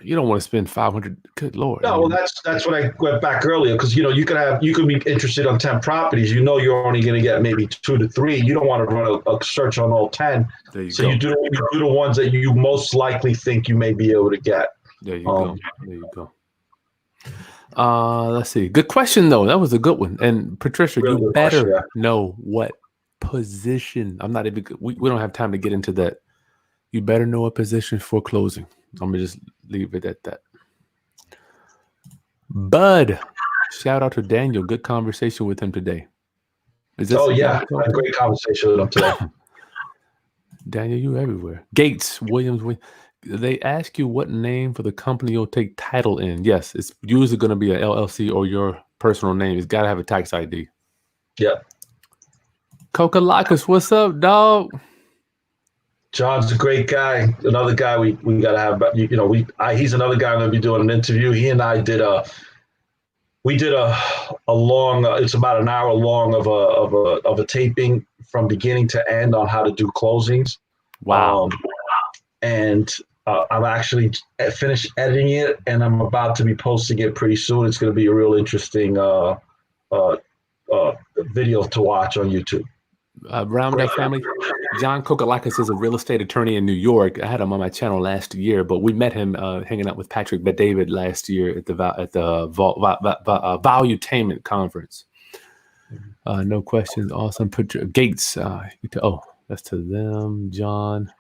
You don't want to spend $500. Good Lord. No, well, that's what I went back earlier, because you could be interested on 10 properties. You're only going to get maybe 2 to 3. You don't want to run a search on all 10. You do the ones that you most likely think you may be able to get. There you go. There you go. Let's see. Good question though. That was a good one. And Patricia, really you better know what position. I'm not even. We don't have time to get into that. You better know a position for closing. I'm gonna just leave it at that. Bud, shout out to Daniel. Good conversation with him today. Yeah, a great conversation with him today. Daniel, you everywhere. Gates, Williams. They ask you what name for the company you'll take title in. Yes, it's usually going to be a LLC or your personal name. It's got to have a tax ID. Yep. Kokalakis, what's up, dog? John's a great guy. Another guy we got to have. He's another guy I'm going to be doing an interview. He and I did a long. It's about an hour long of a taping from beginning to end on how to do closings. Wow. And I've actually finished editing it, and I'm about to be posting it pretty soon. It's going to be a real interesting video to watch on YouTube. Round that family. John Kokalakis is a real estate attorney in New York. I had him on my channel last year, but we met him hanging out with Patrick Bet-David last year at the Valuetainment conference. No questions. Awesome. Gates. That's to them. John.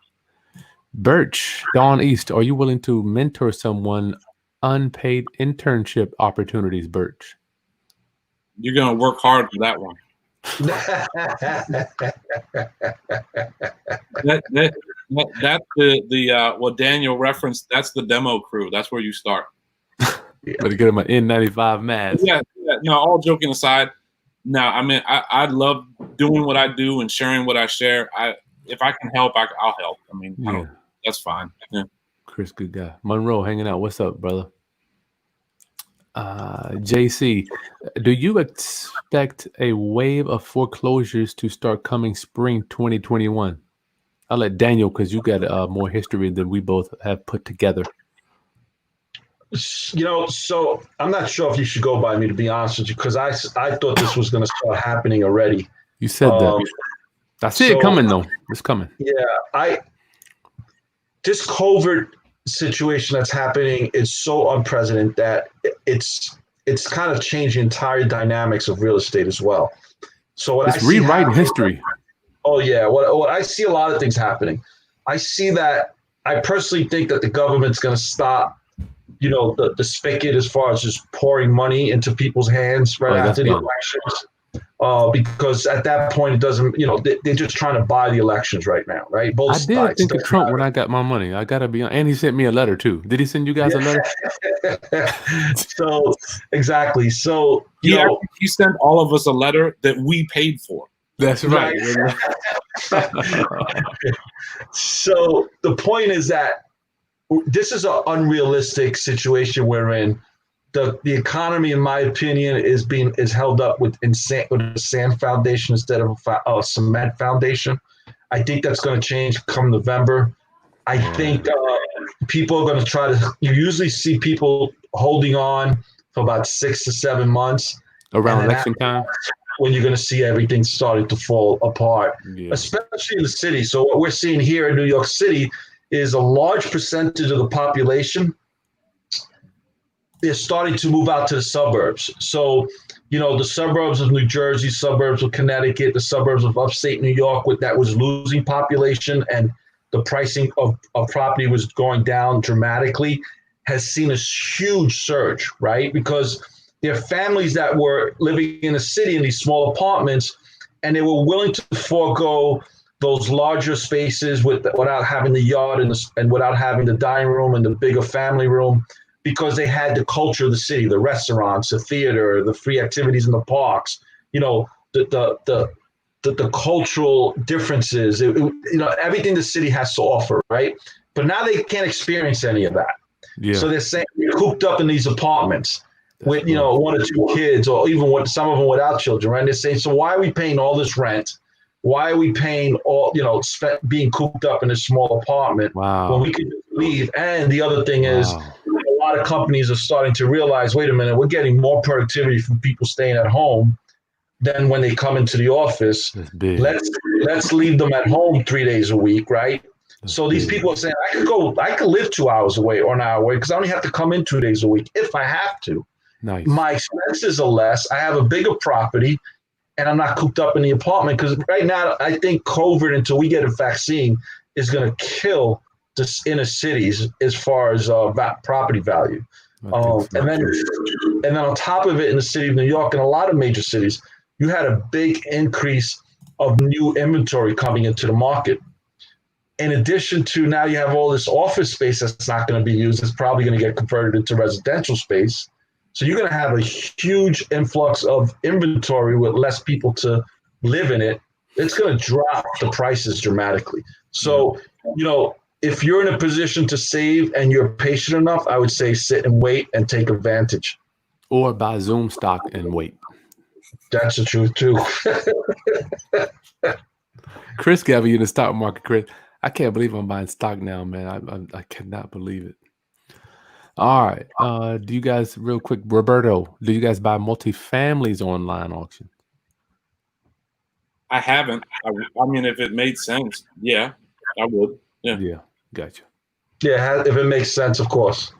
Birch. Dawn East. Are you willing to mentor someone? Unpaid internship opportunities, Birch. You're gonna work hard for that one. That's the what Daniel referenced. That's the demo crew. That's where you start. Better get him an N95 mask. Yeah. No, all joking aside. No, I mean, I love doing what I do and sharing what I share. If I can help, I'll help. I mean, that's fine. Yeah. Chris, good guy. Monroe hanging out. What's up, brother? JC, do you expect a wave of foreclosures to start coming spring 2021? I'll let Daniel, because you got more history than we both have put together. So I'm not sure if you should go by me, to be honest with you, because I thought this was going to start happening already. You said that. I see it coming, though. It's coming. Yeah, this COVID situation that's happening is so unprecedented that it's kind of changed the entire dynamics of real estate as well. So what it's rewriting history. Oh yeah, what I see a lot of things happening. I see that I personally think that the government's going to stop, the spigot as far as just pouring money into people's hands right after the elections. Because at that point it doesn't, they're just trying to buy the elections right now, right? Both sides. I did think of Trump when I got my money. I gotta be, and he sent me a letter too. Did he send you guys a letter? So exactly. So he sent all of us a letter that we paid for. That's right. So the point is that this is an unrealistic situation we're in. The economy, in my opinion, is held up with a sand foundation instead of a cement foundation. I think that's going to change come November. I think people are going to try to. You usually see people holding on for about 6 to 7 months around election time, when you're going to see everything starting to fall apart, especially in the city. So what we're seeing here in New York City is a large percentage of the population. They're starting to move out to the suburbs. So, the suburbs of New Jersey, suburbs of Connecticut, the suburbs of upstate New York, that was losing population and the pricing of property was going down dramatically, has seen a huge surge, right? Because there are families that were living in the city in these small apartments, and they were willing to forego those larger spaces without having the yard and without having the dining room and the bigger family room, because they had the culture of the city, the restaurants, the theater, the free activities in the parks, the cultural differences, everything the city has to offer, right? But now they can't experience any of that. Yeah. So they're saying we're cooped up in these apartments with, 1 or 2 kids, or even some of them without children, right? And they're saying, so why are we paying all this rent? Why are we paying all, being cooped up in a small apartment when we could leave? And the other thing is, a lot of companies are starting to realize, wait a minute, we're getting more productivity from people staying at home than when they come into the office. Let's leave them at home 3 days a week, right? So these people are saying, I could live 2 hours away or an hour away because I only have to come in 2 days a week if I have to. Nice. My expenses are less. I have a bigger property, and I'm not cooped up in the apartment, because right now I think COVID, until we get a vaccine, is going to kill the inner cities as far as property value. And then on top of it, in the city of New York and a lot of major cities, you had a big increase of new inventory coming into the market. In addition to, now you have all this office space that's not going to be used. It's probably going to get converted into residential space. So you're going to have a huge influx of inventory with less people to live in it. It's going to drop the prices dramatically. So, if you're in a position to save and you're patient enough, I would say sit and wait and take advantage. Or buy Zoom stock and wait. That's the truth too. Chris got me in the stock market, Chris. I can't believe I'm buying stock now, man. I cannot believe it. All right. Do you guys, real quick, Roberto, do you guys buy multifamilies online auction? I haven't. I mean, if it made sense, yeah, I would. Yeah. Gotcha. Yeah, if it makes sense, of course.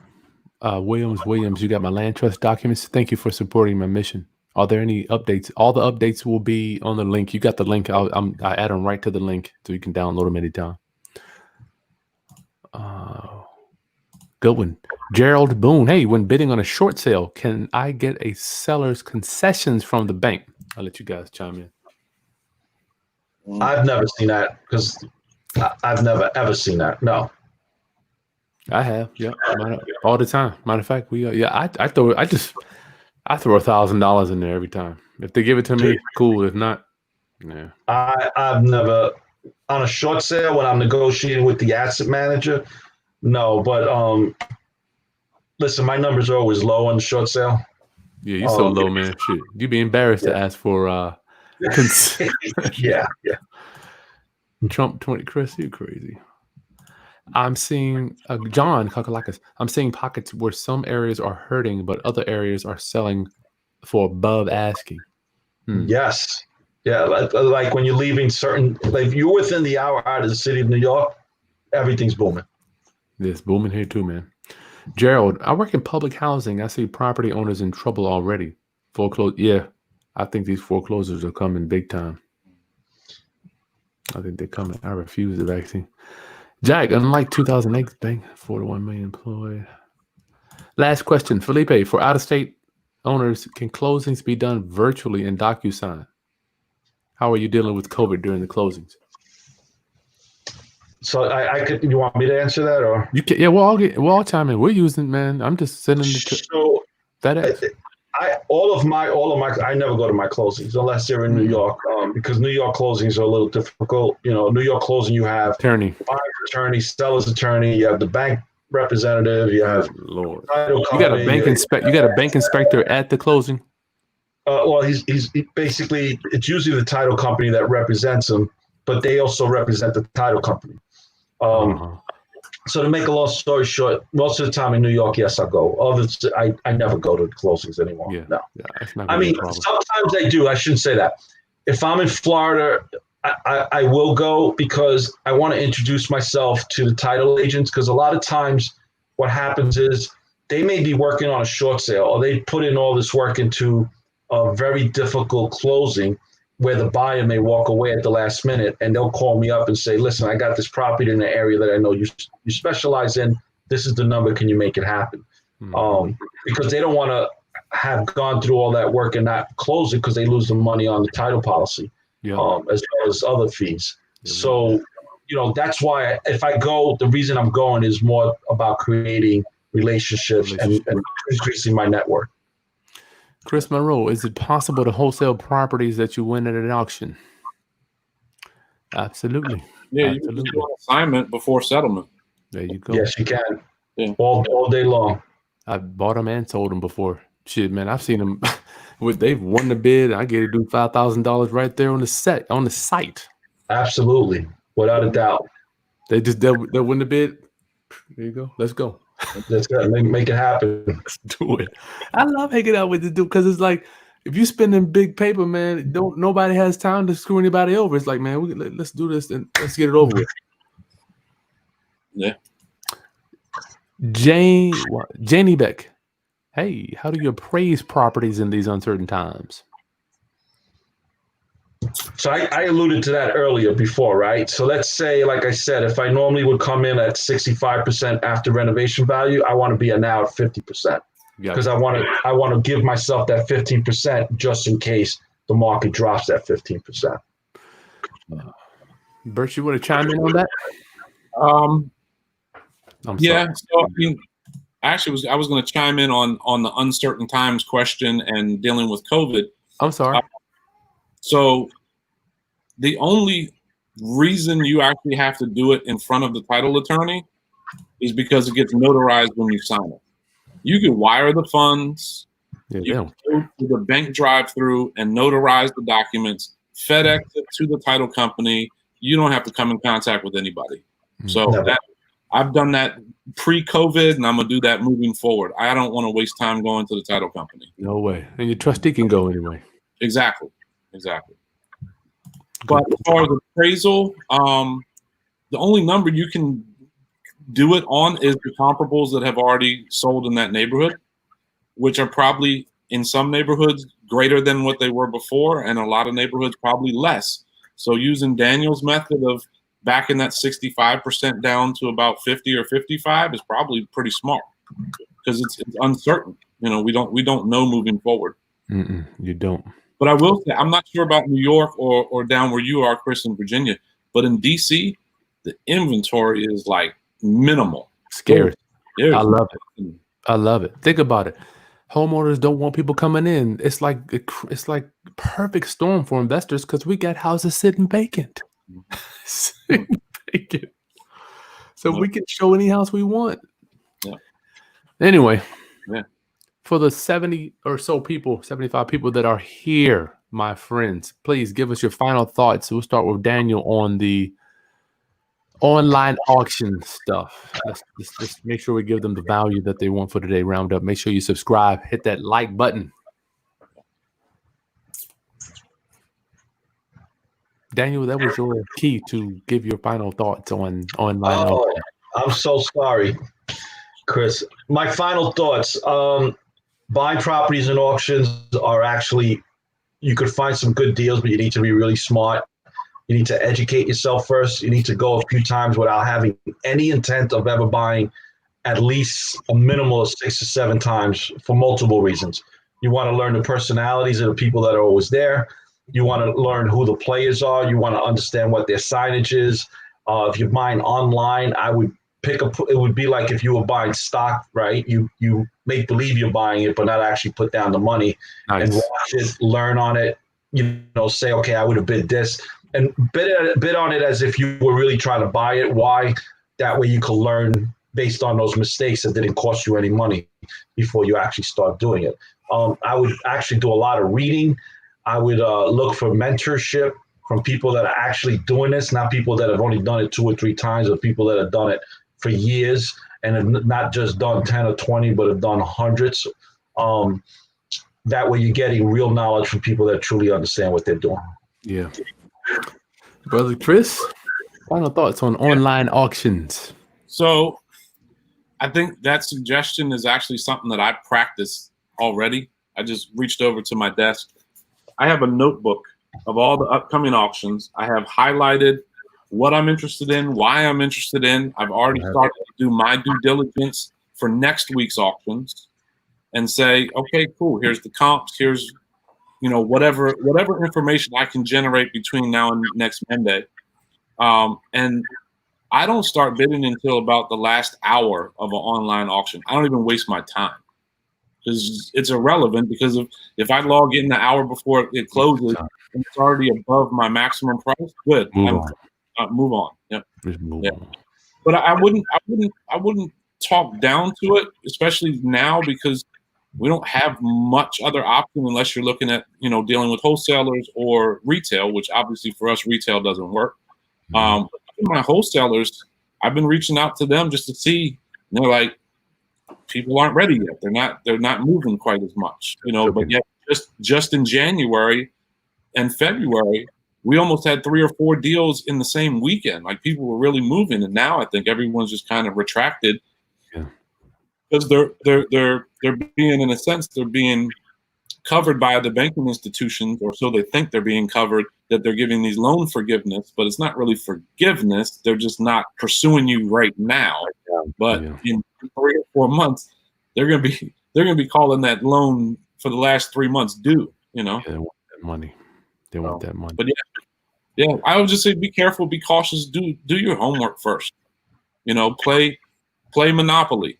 Williams, you got my land trust documents. Thank you for supporting my mission. Are there any updates? All the updates will be on the link. You got the link. I add them right to the link so you can download them anytime. Good one. Gerald Boone. Hey, when bidding on a short sale, can I get a seller's concessions from the bank? I'll let you guys chime in. I've never seen that, because I've never ever seen that. No. I have, yeah, all the time. Matter of fact, I throw $1,000 in there every time. If they give it to me, cool. If not, yeah. I've never on a short sale when I'm negotiating with the asset manager. No, but listen, my numbers are always low on the short sale. Yeah, you're so low, man. Shit, you'd be embarrassed to ask for yeah. Trump 20. Chris, you crazy. I'm seeing John Kakalakis. I'm seeing pockets where some areas are hurting, but other areas are selling for above asking. Yes. Yeah. Like when you're leaving like if you're within the hour out of the city of New York, everything's booming. It's booming here too, man. Gerald, I work in public housing. I see property owners in trouble already. Foreclose. Yeah. I think these foreclosures are coming big time. I think they're coming. I refuse the vaccine. Jack, unlike 2008 bank, 41 million employed. Last question, Felipe. For out-of-state owners, can closings be done virtually in DocuSign? How are you dealing with COVID during the closings? So I could. You want me to answer that, or you can? Yeah, we'll all chime in. We're using, man. I'm just sending the FedEx. I never go to my closings unless they're in New York, because New York closings are a little difficult. You know, New York closing, you have attorney, buyer's attorney, seller's attorney, you have the bank representative, you have Lord. You got a bank You got a bank inspector at the closing. Well, he's basically, it's usually the title company that represents him, but they also represent the title company. So to make a long story short, most of the time in New York, yes, I go. Others, I never go to closings anymore. Yeah, no. Yeah, that's not I mean, sometimes I do. I shouldn't say that. If I'm in Florida, I will go because I want to introduce myself to the title agents, because a lot of times what happens is they may be working on a short sale, or they put in all this work into a very difficult closing where the buyer may walk away at the last minute, and they'll call me up and say, listen, I got this property in the area that I know you specialize in. This is the number. Can you make it happen? Because they don't want to have gone through all that work and not close it because they lose the money on the title policy, as well as other fees. So, that's why if I go, the reason I'm going is more about creating relationships and increasing my network. Chris Monroe, is it possible to wholesale properties that you win at an auction? Absolutely. Yeah, you can do an assignment before settlement. There you go. Yes, you can. Yeah. All day long. I've bought them and sold them before. Shit, man, I've seen them. They've won the bid. I get to do $5,000 right there on the site. Absolutely, without a doubt. They'll win the bid. There you go. Let's go. Let's go. Make it happen. Let's do it. I love hanging out with the dude because it's like if you spending big paper, man, nobody has time to screw anybody over. It's like, man, let's do this and let's get it over with. Yeah. Janie Beck. Hey, how do you appraise properties in these uncertain times? So I alluded to that earlier before, right? So let's say, like I said, if I normally would come in at 65% after renovation value, I want to be now at 50% because I want to give myself that 15% just in case the market drops that 15%. Bert, you want to chime in on that? So I mean, actually, I was going to chime in on the uncertain times question and dealing with COVID. I'm sorry. So the only reason you actually have to do it in front of the title attorney is because it gets notarized when you sign it. You can wire the funds, you can go to the bank drive-through and notarize the documents, FedEx it to the title company. You don't have to come in contact with anybody. So I've done that pre-COVID, and I'm going to do that moving forward. I don't want to waste time going to the title company. No way. And your trustee can go anyway. Exactly. But as far as appraisal, the only number you can do it on is the comparables that have already sold in that neighborhood, which are probably in some neighborhoods greater than what they were before, and a lot of neighborhoods probably less. So using Daniel's method of backing that 65% down to about 50 or 55 is probably pretty smart because it's uncertain. We don't know moving forward. You don't. But I will say, I'm not sure about New York or down where you are, Chris, in Virginia. But in D.C., the inventory is like minimal. Scary. I love it. I love it. Think about it. Homeowners don't want people coming in. It's like perfect storm for investors because we got houses sitting vacant. Sitting vacant. So we can show any house we want. Yeah. Anyway, yeah. For the 70 or so people, 75 people that are here, my friends, please give us your final thoughts. We'll start with Daniel on the online auction stuff. Let's make sure we give them the value that they want for today. Round up. Make sure you subscribe. Hit that like button. Daniel, that was your key to give your final thoughts on online auction. I'm so sorry, Chris. My final thoughts. Buying properties in auctions are actually, you could find some good deals, but you need to be really smart. You need to educate yourself first. You need to go a few times without having any intent of ever buying, at least a minimum of 6 to 7 times for multiple reasons. You want to learn the personalities of the people that are always there. You want to learn who the players are. You want to understand what their signage is. If you're buying online, I would it would be like if you were buying stock, right? You make believe you're buying it, but not actually put down the money and watch it, learn on it, say, okay, I would have bid this, and bid on it as if you were really trying to buy it. Why? That way you can learn based on those mistakes that didn't cost you any money before you actually start doing it. I would actually do a lot of reading. I would look for mentorship from people that are actually doing this, not people that have only done it 2 or 3 times, or people that have done it for years and have not just done 10 or 20, but have done hundreds. That way you're getting real knowledge from people that truly understand what they're doing. Yeah. Brother Chris, final thoughts on online auctions. So I think that suggestion is actually something that I practice already. I just reached over to my desk. I have a notebook of all the upcoming auctions. I have highlighted what I'm interested in, why I'm interested in. I've already started to do my due diligence for next week's auctions and say, okay, cool, here's the comps, here's whatever information I can generate between now and next Monday. And I don't start bidding until about the last hour of an online auction. I don't even waste my time because it's irrelevant, because if I log in the hour before it closes and it's already above my maximum price, good. Move on. Yep. Move on. But I wouldn't talk down to it, especially now, because we don't have much other option unless you're looking at, dealing with wholesalers or retail, which obviously for us, retail doesn't work. My wholesalers, I've been reaching out to them just to see, they're like, people aren't ready yet. They're not moving quite as much, but yet just in January and February, we almost had 3 or 4 deals in the same weekend. Like, people were really moving. And now I think everyone's just kind of retracted because they're being, in a sense, they're being covered by the banking institutions, or so they think they're being covered, that they're giving these loan forgiveness, but it's not really forgiveness. They're just not pursuing you right now. But in 3 or 4 months, they're gonna be calling that loan for the last 3 months due. They want that money. They want that money. But yeah, I would just say be careful, be cautious, do your homework first. Play Monopoly,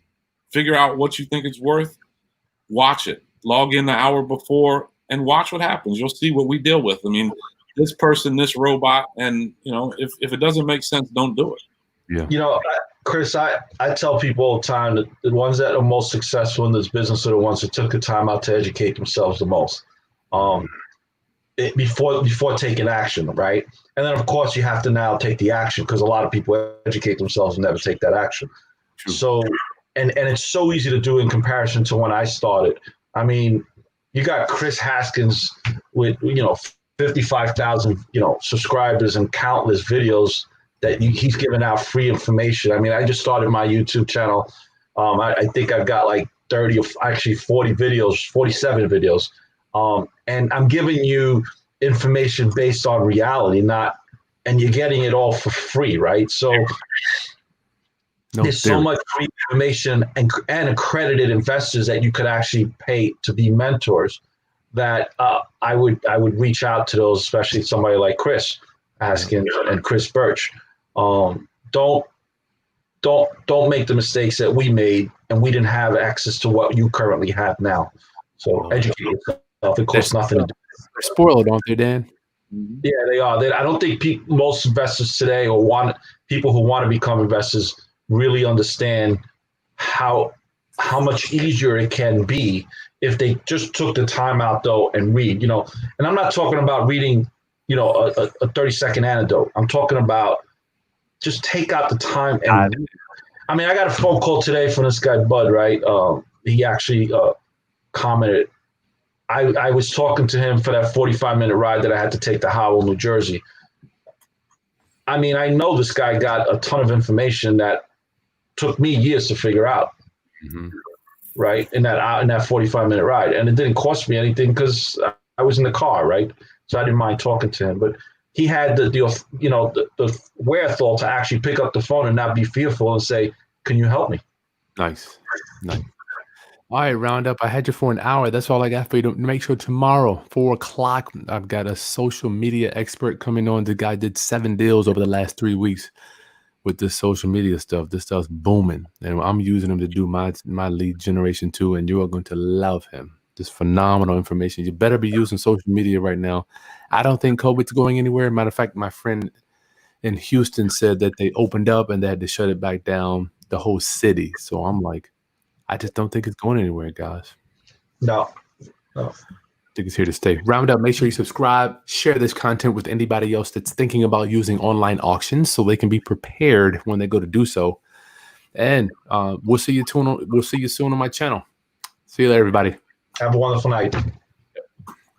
figure out what you think it's worth, watch it, log in the hour before, and watch what happens. You'll see what we deal with. I mean, this person, this robot, and if it doesn't make sense, don't do it. Yeah. Chris, I tell people all the time that the ones that are most successful in this business are the ones that took the time out to educate themselves the most. Before taking action, right? And then, of course, you have to now take the action, because a lot of people educate themselves and never take that action. True. So, and it's so easy to do in comparison to when I started. I mean, you got Chris Haskins with 55,000 subscribers and countless videos that he's giving out free information. I mean, I just started my YouTube channel. I think I've got like 30 or actually 40 videos, 47 videos. And I'm giving you information based on reality, and you're getting it all for free, right? So there's so much free information and accredited investors that you could actually pay to be mentors, that I would reach out to those, especially somebody like Chris Haskins and Chris Birch. Don't don't make the mistakes that we made, and we didn't have access to what you currently have now. So educate yourself. It costs nothing to do. They're spoiled, aren't they, Dan? Yeah, they are. I don't think most investors today, or people who want to become investors, really understand how much easier it can be if they just took the time out, though, and read. And I'm not talking about reading, a 30-second anecdote. I'm talking about just take out the time. And I mean, I got a phone call today from this guy, Bud, right? He actually commented. I was talking to him for that 45-minute ride that I had to take to Howell, New Jersey. I mean, I know this guy got a ton of information that took me years to figure out, right? In that 45-minute ride. And it didn't cost me anything because I was in the car, right? So I didn't mind talking to him. But he had the wherewithal to actually pick up the phone and not be fearful and say, "Can you help me?" Nice. All right, Roundup. I had you for an hour. That's all I got for you. To make sure tomorrow, 4:00, I've got a social media expert coming on. The guy did 7 deals over the last 3 weeks with this social media stuff. This stuff's booming, and I'm using him to do my lead generation too. And you are going to love him. Just phenomenal information. You better be using social media right now. I don't think COVID's going anywhere. Matter of fact, my friend in Houston said that they opened up and they had to shut it back down, the whole city. So I'm like, I just don't think it's going anywhere, guys. No. I think it's here to stay. Round up. Make sure you subscribe. Share this content with anybody else that's thinking about using online auctions so they can be prepared when they go to do so. And we'll see you soon on my channel. See you later, everybody. Have a wonderful night.